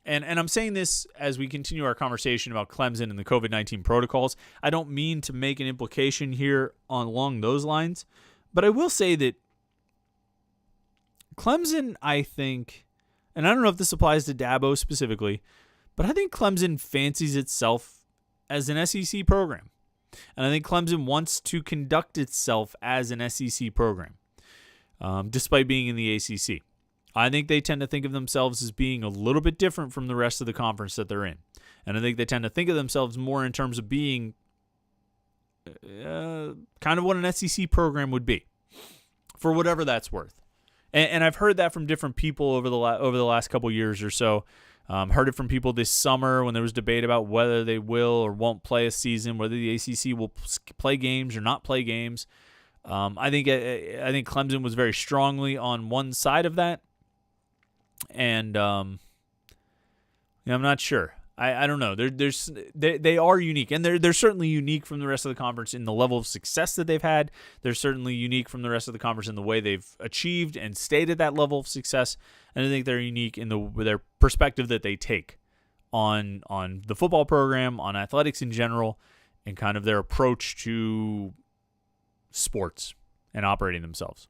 and I'm saying this as we continue our conversation about Clemson and the COVID-19 protocols. I don't mean to make an implication here along those lines, but I will say that Clemson, I think, and I don't know if this applies to Dabo specifically, but I think Clemson fancies itself as an SEC program. And I think Clemson wants to conduct itself as an SEC program, despite being in the ACC. I think they tend to think of themselves as being a little bit different from the rest of the conference that they're in. And I think they tend to think of themselves more in terms of being kind of what an SEC program would be, for whatever that's worth. And I've heard that from different people over the last couple years or so. Heard it from people this summer when there was debate about whether they will or won't play a season, whether the ACC will play games or not play games. I think Clemson was very strongly on one side of that, and I'm not sure. I don't know. They are unique, and they're certainly unique from the rest of the conference in the level of success that they've had. They're certainly unique from the rest of the conference in the way they've achieved and stayed at that level of success. And I think they're unique in their perspective that they take on the football program, on athletics in general, and kind of their approach to sports and operating themselves.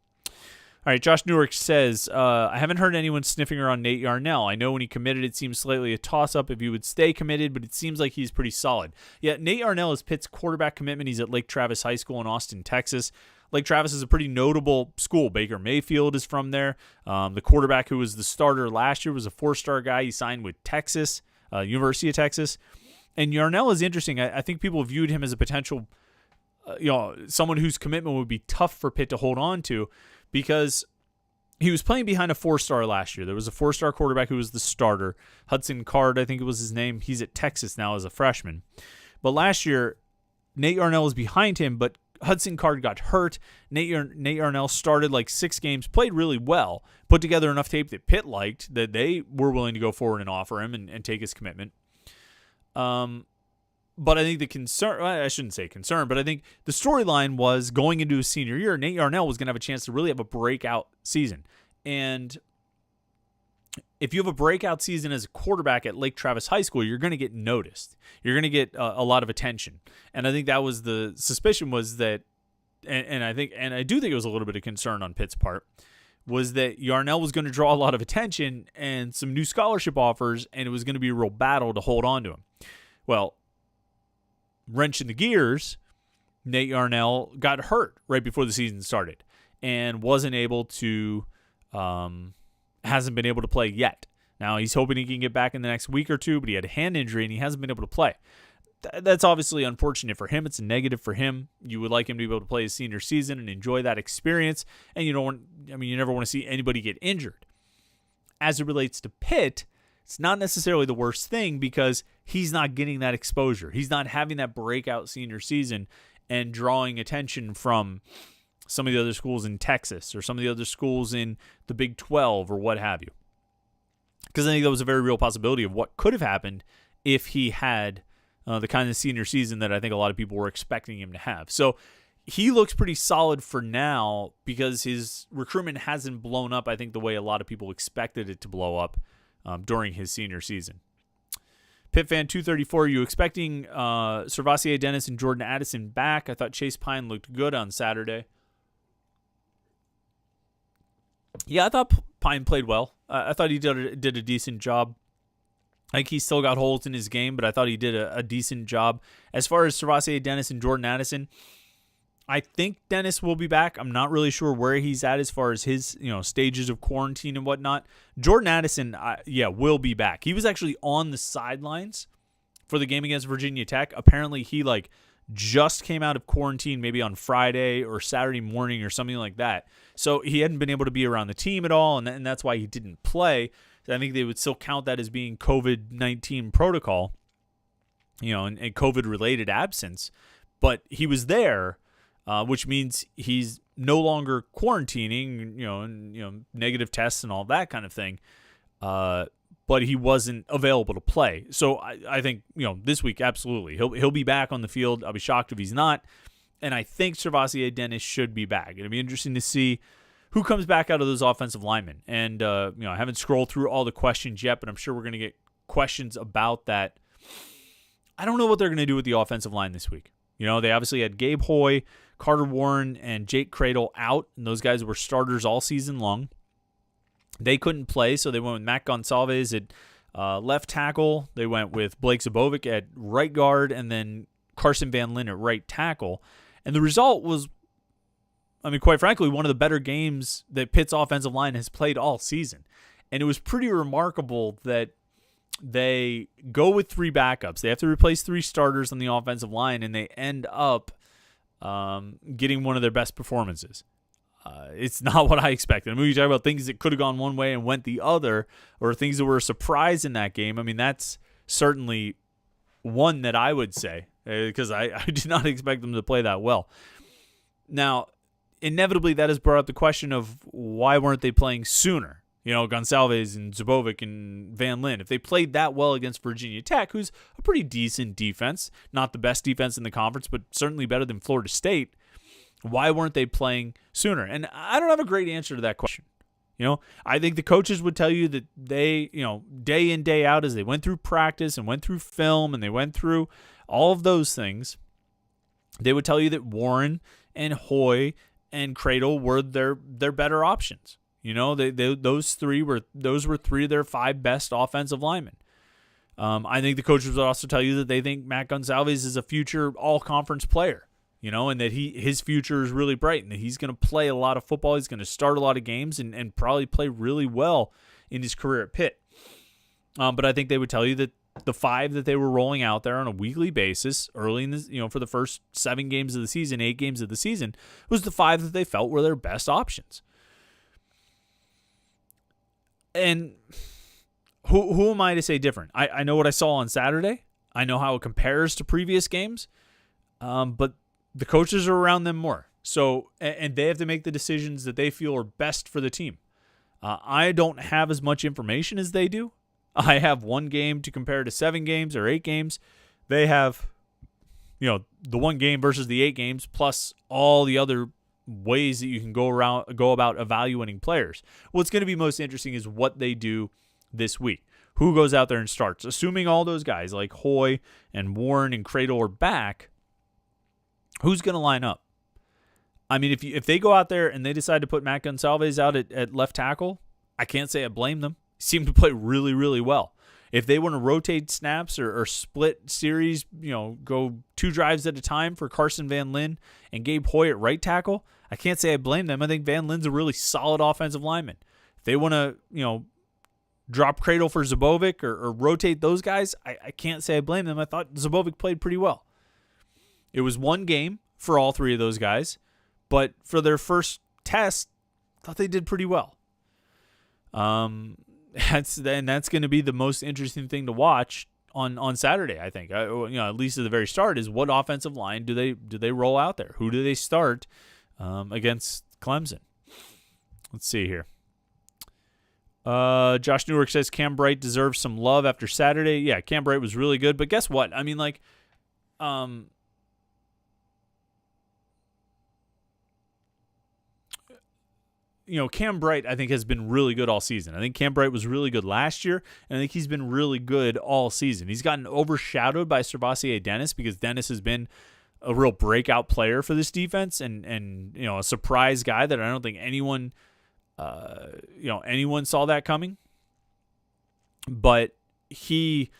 All right, Josh Newark says, I haven't heard anyone sniffing around Nate Yarnell. I know when he committed, it seems slightly a toss-up if he would stay committed, but it seems like he's pretty solid. Yeah, Nate Yarnell is Pitt's quarterback commitment. He's at Lake Travis High School in Austin, Texas. Lake Travis is a pretty notable school. Baker Mayfield is from there. The quarterback who was the starter last year was a 4-star guy. He signed with Texas, University of Texas. And Yarnell is interesting. I think people viewed him as a potential, someone whose commitment would be tough for Pitt to hold on to, because he was playing behind a 4-star last year. There was a 4-star quarterback who was the starter. Hudson Card, I think it was his name. He's at Texas now as a freshman. But last year, Nate Yarnell was behind him, but Hudson Card got hurt. Nate Yarnell started like 6 games, played really well, put together enough tape that Pitt liked, that they were willing to go forward and offer him and take his commitment. But I think the concern, I shouldn't say concern, but I think the storyline was going into his senior year, Nate Yarnell was going to have a chance to really have a breakout season. And if you have a breakout season as a quarterback at Lake Travis High School, you're going to get noticed. You're going to get a lot of attention. And I think that was the suspicion, was that, and I do think it was a little bit of concern on Pitt's part, was that Yarnell was going to draw a lot of attention and some new scholarship offers, and it was going to be a real battle to hold on to him. Well, wrench in the gears, Nate Yarnell got hurt right before the season started and wasn't able to, hasn't been able to play yet. Now, he's hoping he can get back in the next week or two, but he had a hand injury and he hasn't been able to play. That's obviously unfortunate for him. It's a negative for him. You would like him to be able to play his senior season and enjoy that experience, and you never want to see anybody get injured. As it relates to Pitt, it's not necessarily the worst thing because he's not getting that exposure. He's not having that breakout senior season and drawing attention from some of the other schools in Texas or some of the other schools in the Big 12 or what have you. Because I think that was a very real possibility of what could have happened if he had the kind of senior season that I think a lot of people were expecting him to have. So he looks pretty solid for now because his recruitment hasn't blown up, I think, the way a lot of people expected it to blow up during his senior season. PittFan 234, are you expecting Servassier Dennis and Jordan Addison back? I thought Chase Pine looked good on Saturday. Yeah, I thought Pine played well. I thought he did a decent job. I think he still got holes in his game, but I thought he did a decent job. As far as Servassier Dennis and Jordan Addison, I think Dennis will be back. I'm not really sure where he's at as far as his, stages of quarantine and whatnot. Jordan Addison, will be back. He was actually on the sidelines for the game against Virginia Tech. Apparently, he just came out of quarantine maybe on Friday or Saturday morning or something like that. So he hadn't been able to be around the team at all, and that's why he didn't play. I think they would still count that as being COVID-19 protocol, and COVID-related absence. But he was there, which means he's no longer quarantining, and negative tests and all that kind of thing. But he wasn't available to play. So I think, this week, absolutely. He'll be back on the field. I'll be shocked if he's not. And I think Servassier Dennis should be back. It'll be interesting to see who comes back out of those offensive linemen. And, I haven't scrolled through all the questions yet, but I'm sure we're going to get questions about that. I don't know what they're going to do with the offensive line this week. They obviously had Gabe Hoy, Carter Warren, and Jake Cradle out, and those guys were starters all season long. They couldn't play, so they went with Matt Gonsalves at left tackle. They went with Blake Zabovic at right guard, and then Carson Van Lin at right tackle. And the result was, quite frankly, one of the better games that Pitt's offensive line has played all season. And it was pretty remarkable that they go with 3 backups. They have to replace 3 starters on the offensive line, and they end up getting one of their best performances. It's not what I expected. You talk about things that could have gone one way and went the other, or things that were a surprise in that game. That's certainly one that I would say, because I did not expect them to play that well. Now, inevitably, that has brought up the question of why weren't they playing sooner? Gonsalves and Zabovic and Van Lin. If they played that well against Virginia Tech, who's a pretty decent defense, not the best defense in the conference, but certainly better than Florida State, why weren't they playing sooner? And I don't have a great answer to that question. I think the coaches would tell you that they, day in, day out, as they went through practice and went through film and they went through all of those things, they would tell you that Warren and Hoy and Cradle were their better options. Those were 3 of their 5 best offensive linemen. I think the coaches would also tell you that they think Matt Gonsalves is a future all-conference player. And that his future is really bright, and that he's going to play a lot of football. He's going to start a lot of games and probably play really well in his career at Pitt. But I think they would tell you that the 5 that they were rolling out there on a weekly basis early in this, for the first 7 games of the season, 8 games of the season, was the 5 that they felt were their best options. And who am I to say different? I know what I saw on Saturday. I know how it compares to previous games. But the coaches are around them more. So, and they have to make the decisions that they feel are best for the team. I don't have as much information as they do. I have 1 game to compare to 7 games or 8 games. They have, the 1 game versus the 8 games, plus all the other ways that you can go about evaluating players. What's going to be most interesting is what they do this week. Who goes out there and starts? Assuming all those guys like Hoy and Warren and Cradle are back, who's going to line up? If they go out there and they decide to put Matt Gonsalves out at left tackle, I can't say I blame them. He seemed to play really, really well. If they want to rotate snaps or split series, go 2 drives at a time for Carson Van Lin and Gabe Hoy at right tackle, I can't say I blame them. I think Van Lin's a really solid offensive lineman. If they want to, drop Cradle for Zabovic or rotate those guys, I can't say I blame them. I thought Zabovic played pretty well. It was 1 game for all 3 of those guys, but for their first test, I thought they did pretty well. That's going to be the most interesting thing to watch on Saturday, I think. At least at the very start, is what offensive line do they roll out there? Who do they start against Clemson? Let's see here. Josh Newark says Cam Bright deserves some love after Saturday. Yeah, Cam Bright was really good, but guess what? Cam Bright, I think, has been really good all season. I think Cam Bright was really good last year, and I think he's been really good all season. He's gotten overshadowed by Servassier Dennis because Dennis has been a real breakout player for this defense and a surprise guy that I don't think anyone saw that coming. But he,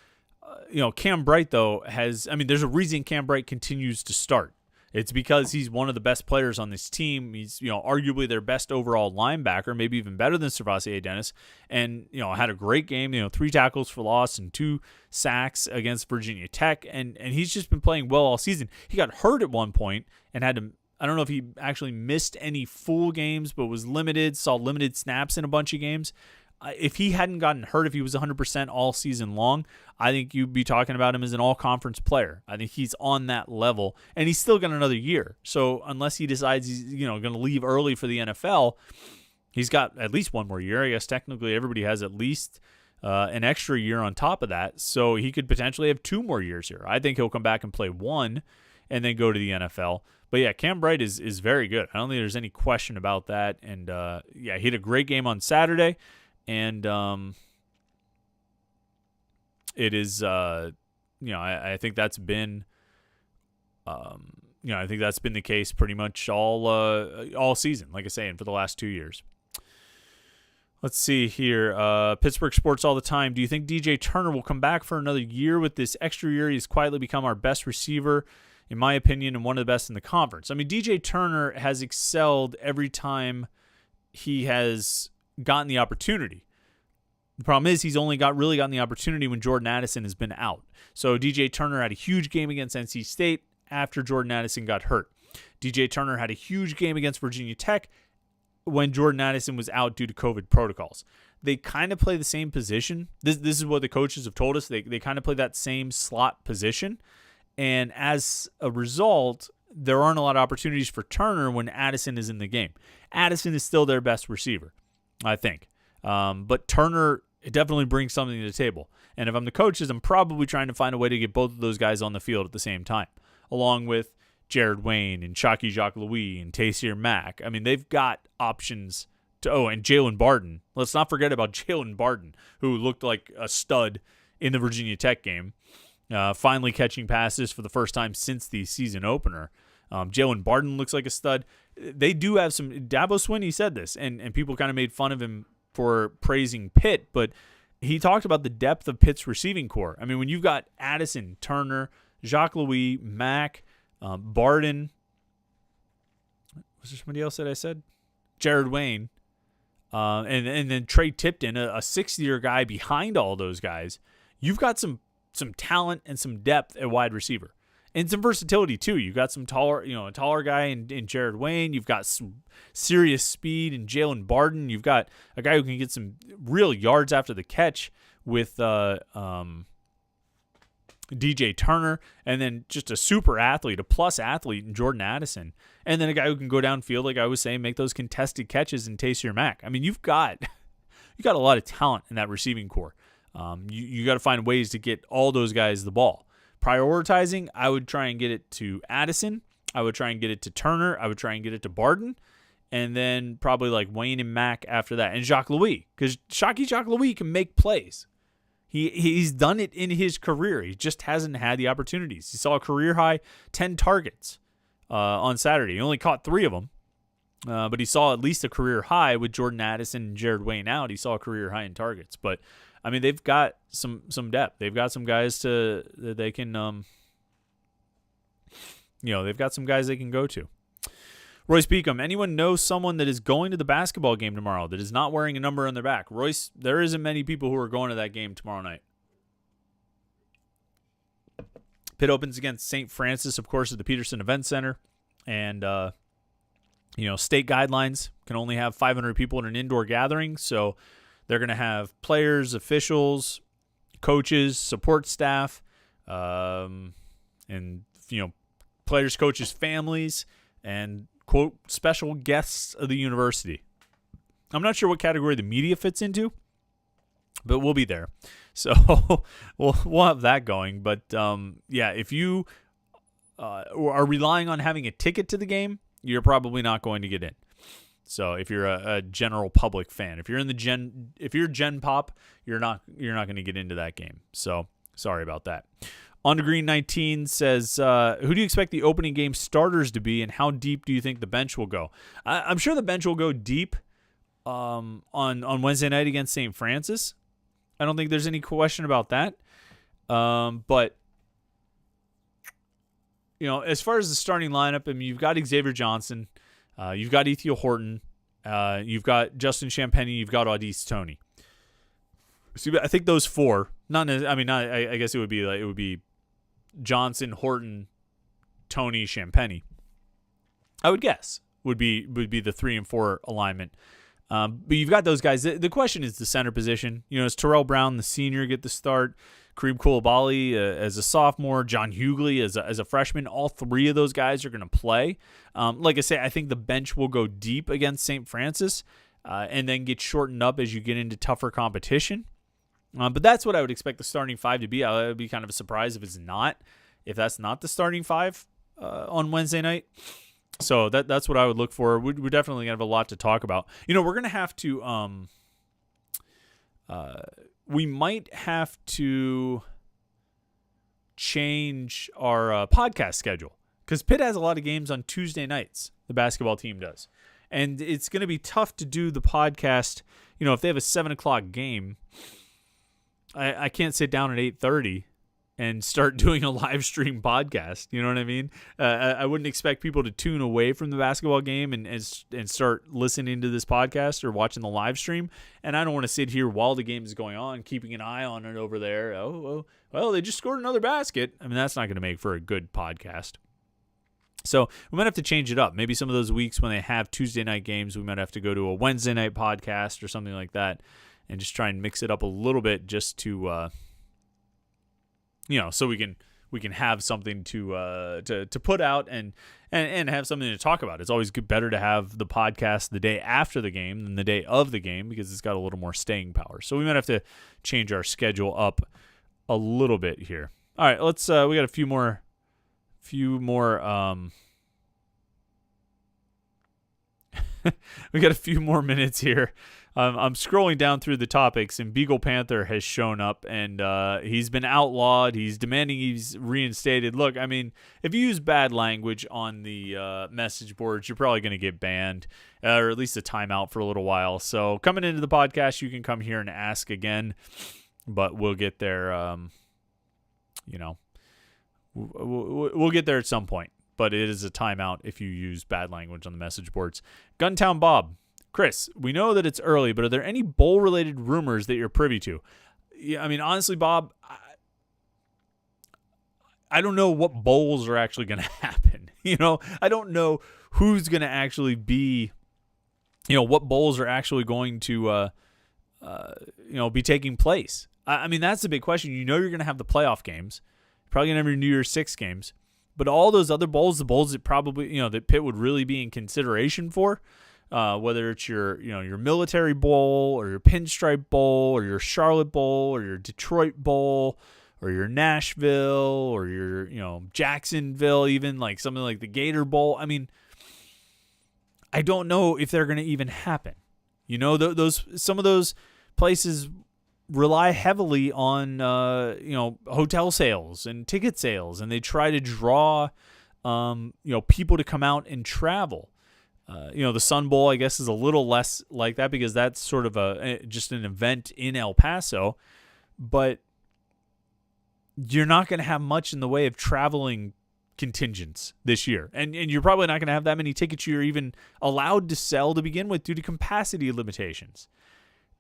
Cam Bright, though, there's a reason Cam Bright continues to start. It's because he's one of the best players on this team. He's, arguably their best overall linebacker, maybe even better than Servassier Dennis. And, had a great game, 3 tackles for loss and 2 sacks against Virginia Tech. And he's just been playing well all season. He got hurt at one point and had to, I don't know if he actually missed any full games, but was limited, saw limited snaps in a bunch of games. If he hadn't gotten hurt, if he was 100% all season long, I think you'd be talking about him as an all-conference player. I think he's on that level, and he's still got another year. So unless he decides he's going to leave early for the NFL, he's got at least one more year. I guess technically everybody has at least an extra year on top of that, so he could potentially have 2 more years here. I think he'll come back and play 1 and then go to the NFL. But yeah, Cam Bright is very good. I don't think there's any question about that. And he had a great game on Saturday. And it is, I think that's been, I think that's been the case pretty much all season, like I say, and for the last 2 years. Let's see here. Pittsburgh Sports All the Time. Do you think DJ Turner will come back for another year with this extra year? He's quietly become our best receiver, in my opinion, and one of the best in the conference. I mean, DJ Turner has excelled every time he has gotten the opportunity. The problem is he's only really gotten the opportunity when Jordan Addison has been out. So DJ Turner had a huge game against NC State after Jordan Addison got hurt. DJ Turner had a huge game against Virginia Tech when Jordan Addison was out due to COVID protocols. They kind of play the same position. This is what the coaches have told us. They kind of play that same slot position. And as a result, there aren't a lot of opportunities for Turner when Addison is in the game. Addison is still their best receiver, I think. But Turner definitely brings something to the table. And if I'm the coaches, I'm probably trying to find a way to get both of those guys on the field at the same time, along with Jared Wayne and Shockey Jacques-Louis and Taysir Mack. I mean, they've got options and Jaylen Barton. Let's not forget about Jaylen Barton, who looked like a stud in the Virginia Tech game, finally catching passes for the first time since the season opener. Jaylen Barton looks like a stud. They do have some. Dabo Swinney said this, and people kind of made fun of him for praising Pitt, but he talked about the depth of Pitt's receiving core. I mean, when you've got Addison, Turner, Jacques-Louis, Mack, Barton, was there somebody else that I said? Jared Wayne, and then Trey Tipton, a sixth-year guy behind all those guys. You've got some talent and some depth at wide receiver. And some versatility, too. You've got some a taller guy in Jared Wayne. You've got some serious speed in Jaylen Barton. You've got a guy who can get some real yards after the catch with DJ Turner. And then just a super athlete, a plus athlete in Jordan Addison. And then a guy who can go downfield, like I was saying, make those contested catches in Taysir Mack. I mean, you got a lot of talent in that receiving core. You got to find ways to get all those guys the ball. Prioritizing, I would try and get it to Addison. I would try and get it to Turner. I would try and get it to Barton. And then probably like Wayne and Mack after that. And Jacques-Louis, because Shockey Jacques-Louis can make plays. He's done it in his career. He just hasn't had the opportunities. He saw a career-high 10 targets on Saturday. He only caught 3 of them. But he saw at least a career high with Jordan Addison and Jared Wayne out. He saw a career high in targets. But I mean, they've got some depth. They've got some guys that they can, they've got some guys they can go to. Royce Beacom, anyone know someone that is going to the basketball game tomorrow that is not wearing a number on their back? Royce, there isn't many people who are going to that game tomorrow night. Pitt opens against St. Francis, of course, at the Peterson Event Center. And, state guidelines can only have 500 people in an indoor gathering, so they're going to have players, officials, coaches, support staff, and, players, coaches, families, and, quote, special guests of the university. I'm not sure what category the media fits into, but we'll be there. So we'll have that going. But, if you are relying on having a ticket to the game, you're probably not going to get in. So if you're a general public fan, if you're Gen Pop, you're not going to get into that game. So sorry about that. On to Green 19 says, who do you expect the opening game starters to be, and how deep do you think the bench will go? I'm sure the bench will go deep on Wednesday night against St. Francis. I don't think there's any question about that. But as far as the starting lineup, I mean, you've got Xavier Johnson, you've got Ethiel Horton, you've got Justin Champagny, you've got Audice Toney. So I think those four. I guess it would be Johnson, Horton, Toney, Champagny. I would guess would be the 3 and 4 alignment. But you've got those guys. The question is the center position. Does Terrell Brown, the senior, get the start? Kareem Koulibaly as a sophomore, John Hughley as a freshman. All three of those guys are going to play. Like I say, I think the bench will go deep against St. Francis and then get shortened up as you get into tougher competition. But that's what I would expect the starting 5 to be. I would be kind of a surprise if that's not the starting 5 on Wednesday night. So that's what I would look for. We're definitely going to have a lot to talk about. We're going to have to we might have to change our podcast schedule because Pitt has a lot of games on Tuesday nights. The basketball team does. And it's going to be tough to do the podcast. If they have a 7 o'clock game, I can't sit down at 8:30 and start doing a live stream podcast. You know what I mean? I wouldn't expect people to tune away from the basketball game and start listening to this podcast or watching the live stream. And I don't want to sit here while the game is going on, keeping an eye on it over there. Well, they just scored another basket. I mean, that's not going to make for a good podcast. So we might have to change it up. Maybe some of those weeks when they have Tuesday night games, we might have to go to a Wednesday night podcast or something like that and just try and mix it up a little bit just to so we can have something to put out and have something to talk about. It's always better to have the podcast the day after the game than the day of the game because it's got a little more staying power. So we might have to change our schedule up a little bit here. All right, let's. We got a few more. We got a few more minutes here. I'm scrolling down through the topics, and Beagle Panther has shown up, and he's been outlawed. He's demanding he's reinstated. Look, I mean, if you use bad language on the message boards, you're probably going to get banned, or at least a timeout for a little while. So coming into the podcast, you can come here and ask again, but we'll get there, we'll get there at some point. But it is a timeout if you use bad language on the message boards. Guntown Bob. Chris, we know that it's early, but are there any bowl-related rumors that you're privy to? Yeah, I mean, honestly, Bob, I don't know what bowls are actually going to happen. I don't know who's going to actually be, what bowls are actually going to, be taking place. I mean, that's the big question. You're going to have the playoff games. You're probably going to have your New Year's Six games. But all those other bowls, the bowls that probably, that Pitt would really be in consideration for, whether it's your military bowl or your pinstripe bowl or your Charlotte bowl or your Detroit bowl or your Nashville or your, Jacksonville, even like something like the Gator Bowl. I mean, I don't know if they're going to even happen. Some of those places rely heavily on, hotel sales and ticket sales, and they try to draw, people to come out and travel. The Sun Bowl, I guess, is a little less like that because that's sort of just an event in El Paso, but you're not going to have much in the way of traveling contingents this year. And you're probably not going to have that many tickets you're even allowed to sell to begin with due to capacity limitations.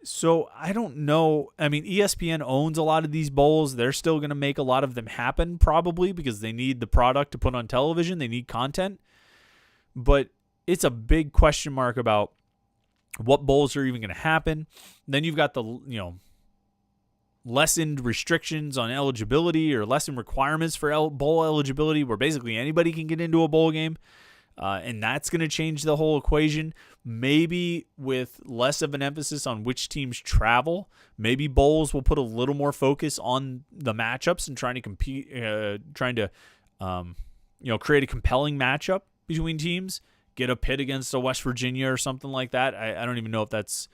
So I don't know. I mean, ESPN owns a lot of these bowls. They're still going to make a lot of them happen probably because they need the product to put on television. They need content. But it's a big question mark about what bowls are even going to happen. Then you've got the, lessened restrictions on eligibility or lessened requirements for bowl eligibility where basically anybody can get into a bowl game. And that's going to change the whole equation. Maybe with less of an emphasis on which teams travel, maybe bowls will put a little more focus on the matchups and trying to compete, create a compelling matchup between teams. Get a Pitt against a West Virginia or something like that. I don't even know if that's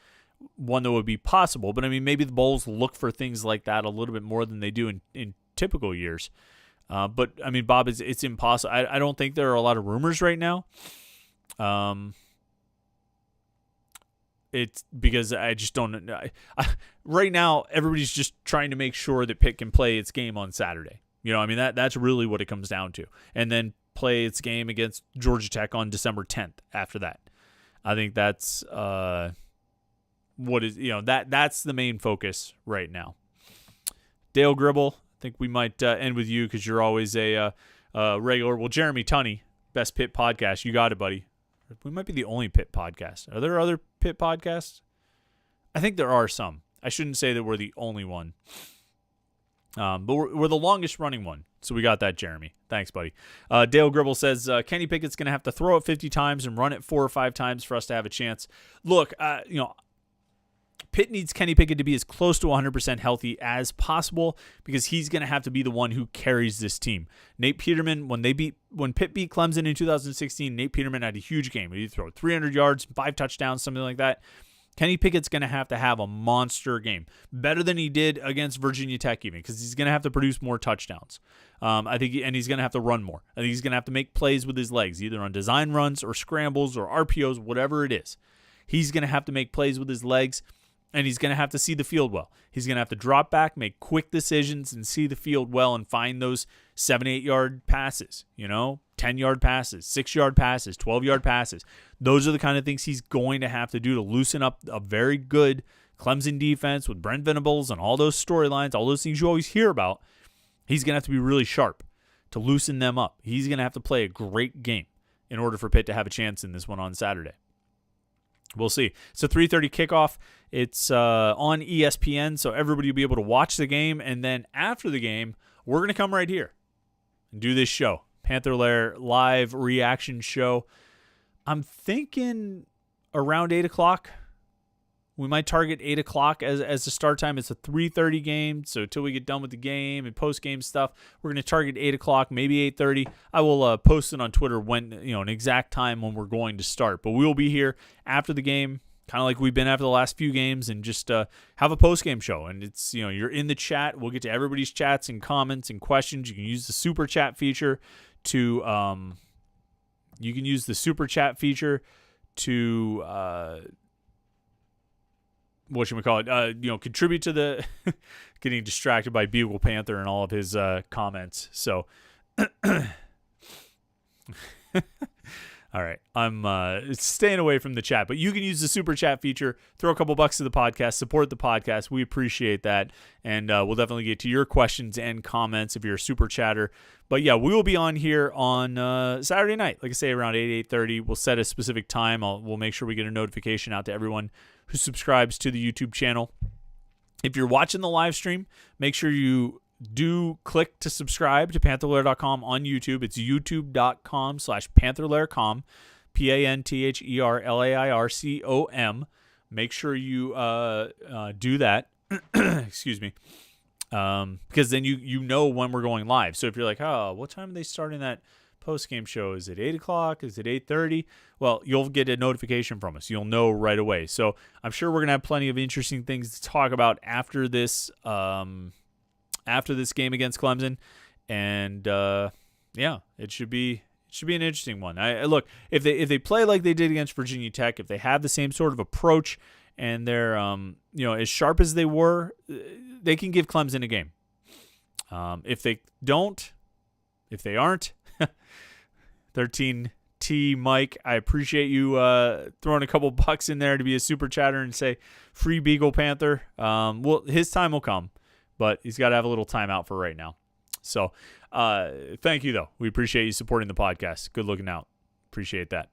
one that would be possible. But, I mean, maybe the bowls look for things like that a little bit more than they do in typical years. But, I mean, Bob, it's impossible. I don't think there are a lot of rumors right now. It's because I just don't – right now, everybody's just trying to make sure that Pitt can play its game on Saturday. I mean, that's really what it comes down to. And then play its game against Georgia Tech on December 10th after that. I think that's that's the main focus right now. Dale Gribble, I think we might end with you because you're always a regular. Well, Jeremy Tunney, Best Pitt Podcast. You got it, buddy. We might be the only Pitt podcast. Are there other Pitt podcasts? I think there are some. I shouldn't say that we're the only one. But we're the longest running one. So we got that, Jeremy. Thanks, buddy. Dale Gribble says, Kenny Pickett's going to have to throw it 50 times and run it 4 or 5 times for us to have a chance. Look, Pitt needs Kenny Pickett to be as close to 100% healthy as possible because he's going to have to be the one who carries this team. Nate Peterman, when Pitt beat Clemson in 2016, Nate Peterman had a huge game. He threw 300 yards, 5 touchdowns, something like that. Kenny Pickett's going to have a monster game, better than he did against Virginia Tech even, because he's going to have to produce more touchdowns. I think, and he's going to have to run more. I think he's going to have to make plays with his legs, either on design runs or scrambles or RPOs, whatever it is. He's going to have to make plays with his legs, and he's going to have to see the field well. He's going to have to drop back, make quick decisions, and see the field well and find those 7-8-yard passes, 10-yard passes, 6-yard passes, 12-yard passes. Those are the kind of things he's going to have to do to loosen up a very good Clemson defense with Brent Venables and all those storylines, all those things you always hear about. He's going to have to be really sharp to loosen them up. He's going to have to play a great game in order for Pitt to have a chance in this one on Saturday. We'll see. It's a 3:30 kickoff. It's on ESPN, so everybody will be able to watch the game. And then after the game, we're going to come right here and do this show, Panther-Lair live reaction show. I'm thinking around 8 o'clock. We might target 8 o'clock as the start time. It's a 3:30 game, so until we get done with the game and post-game stuff, we're going to target 8 o'clock, maybe 8:30. I will post it on Twitter when an exact time when we're going to start. But we will be here after the game, kind of like we've been after the last few games, and just have a post-game show. And it's you're in the chat. We'll get to everybody's chats and comments and questions. You can use the super chat feature to contribute to the getting distracted by Bugle Panther and all of his comments. So, all right, I'm staying away from the chat, but you can use the super chat feature, throw a couple bucks to the podcast, support the podcast. We appreciate that. And we'll definitely get to your questions and comments if you're a super chatter. But yeah, we will be on here on Saturday night, like I say, around 8:30. We'll set a specific time. We'll make sure we get a notification out to everyone who subscribes to the YouTube channel. If you're watching the live stream, make sure you do click to subscribe to Panther-Lair.com on YouTube. It's youtube.com/Panther-Lair.com, Panther-Lair.com. Make sure you do that. Excuse me. Because then you know when we're going live. So if you're like, oh, what time are they starting that post-game show? Is it 8 o'clock? Is it 8:30? Well, you'll get a notification from us. You'll know right away. So I'm sure we're going to have plenty of interesting things to talk about after this game against Clemson. And it should be an interesting one. Look, if they play like they did against Virginia Tech, if they have the same sort of approach and they're as sharp as they were, they can give Clemson a game. If they aren't, 13T Mike, I appreciate you throwing a couple bucks in there to be a super chatter and say free Beagle Panther. Well, his time will come, but he's got to have a little time out for right now. So thank you, though. We appreciate you supporting the podcast. Good looking out. Appreciate that.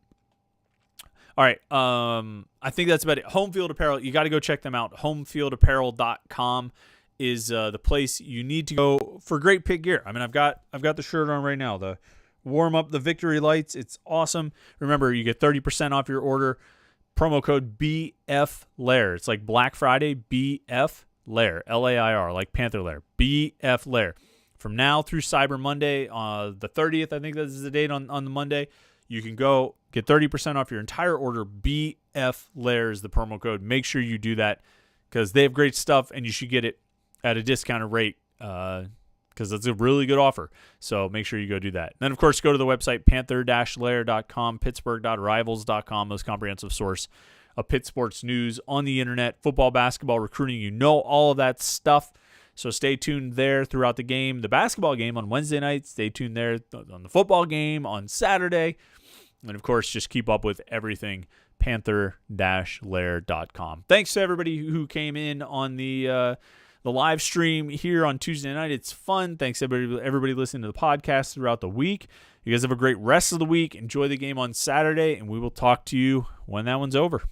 All right. I think that's about it. Home Field Apparel. You got to go check them out. Homefieldapparel.com is the place you need to go for great Pitt gear. I mean, I've got the shirt on right now. The warm up, the victory lights. It's awesome. Remember, you get 30% off your order. Promo code BF-Lair. It's like Black Friday, BF-Lair, L-A-I-R, like Panther-Lair, BF-Lair. From now through Cyber Monday, the 30th, I think that is the date on the Monday, you can go get 30% off your entire order. BF-Lair is the promo code. Make sure you do that because they have great stuff, and you should get it at a discounted rate because it's a really good offer. So make sure you go do that. And then, of course, go to the website, Panther-Lair.com, Pittsburgh.rivals.com, most comprehensive source of Pitt sports news on the internet, football, basketball, recruiting. You know all of that stuff. So stay tuned there throughout the game. The basketball game on Wednesday night, stay tuned there on the football game on Saturday. And, of course, just keep up with everything Panther-Lair.com. Thanks to everybody who came in on the live stream here on Tuesday night. It's fun. Thanks to everybody listening to the podcast throughout the week. You guys have a great rest of the week. Enjoy the game on Saturday, and we will talk to you when that one's over.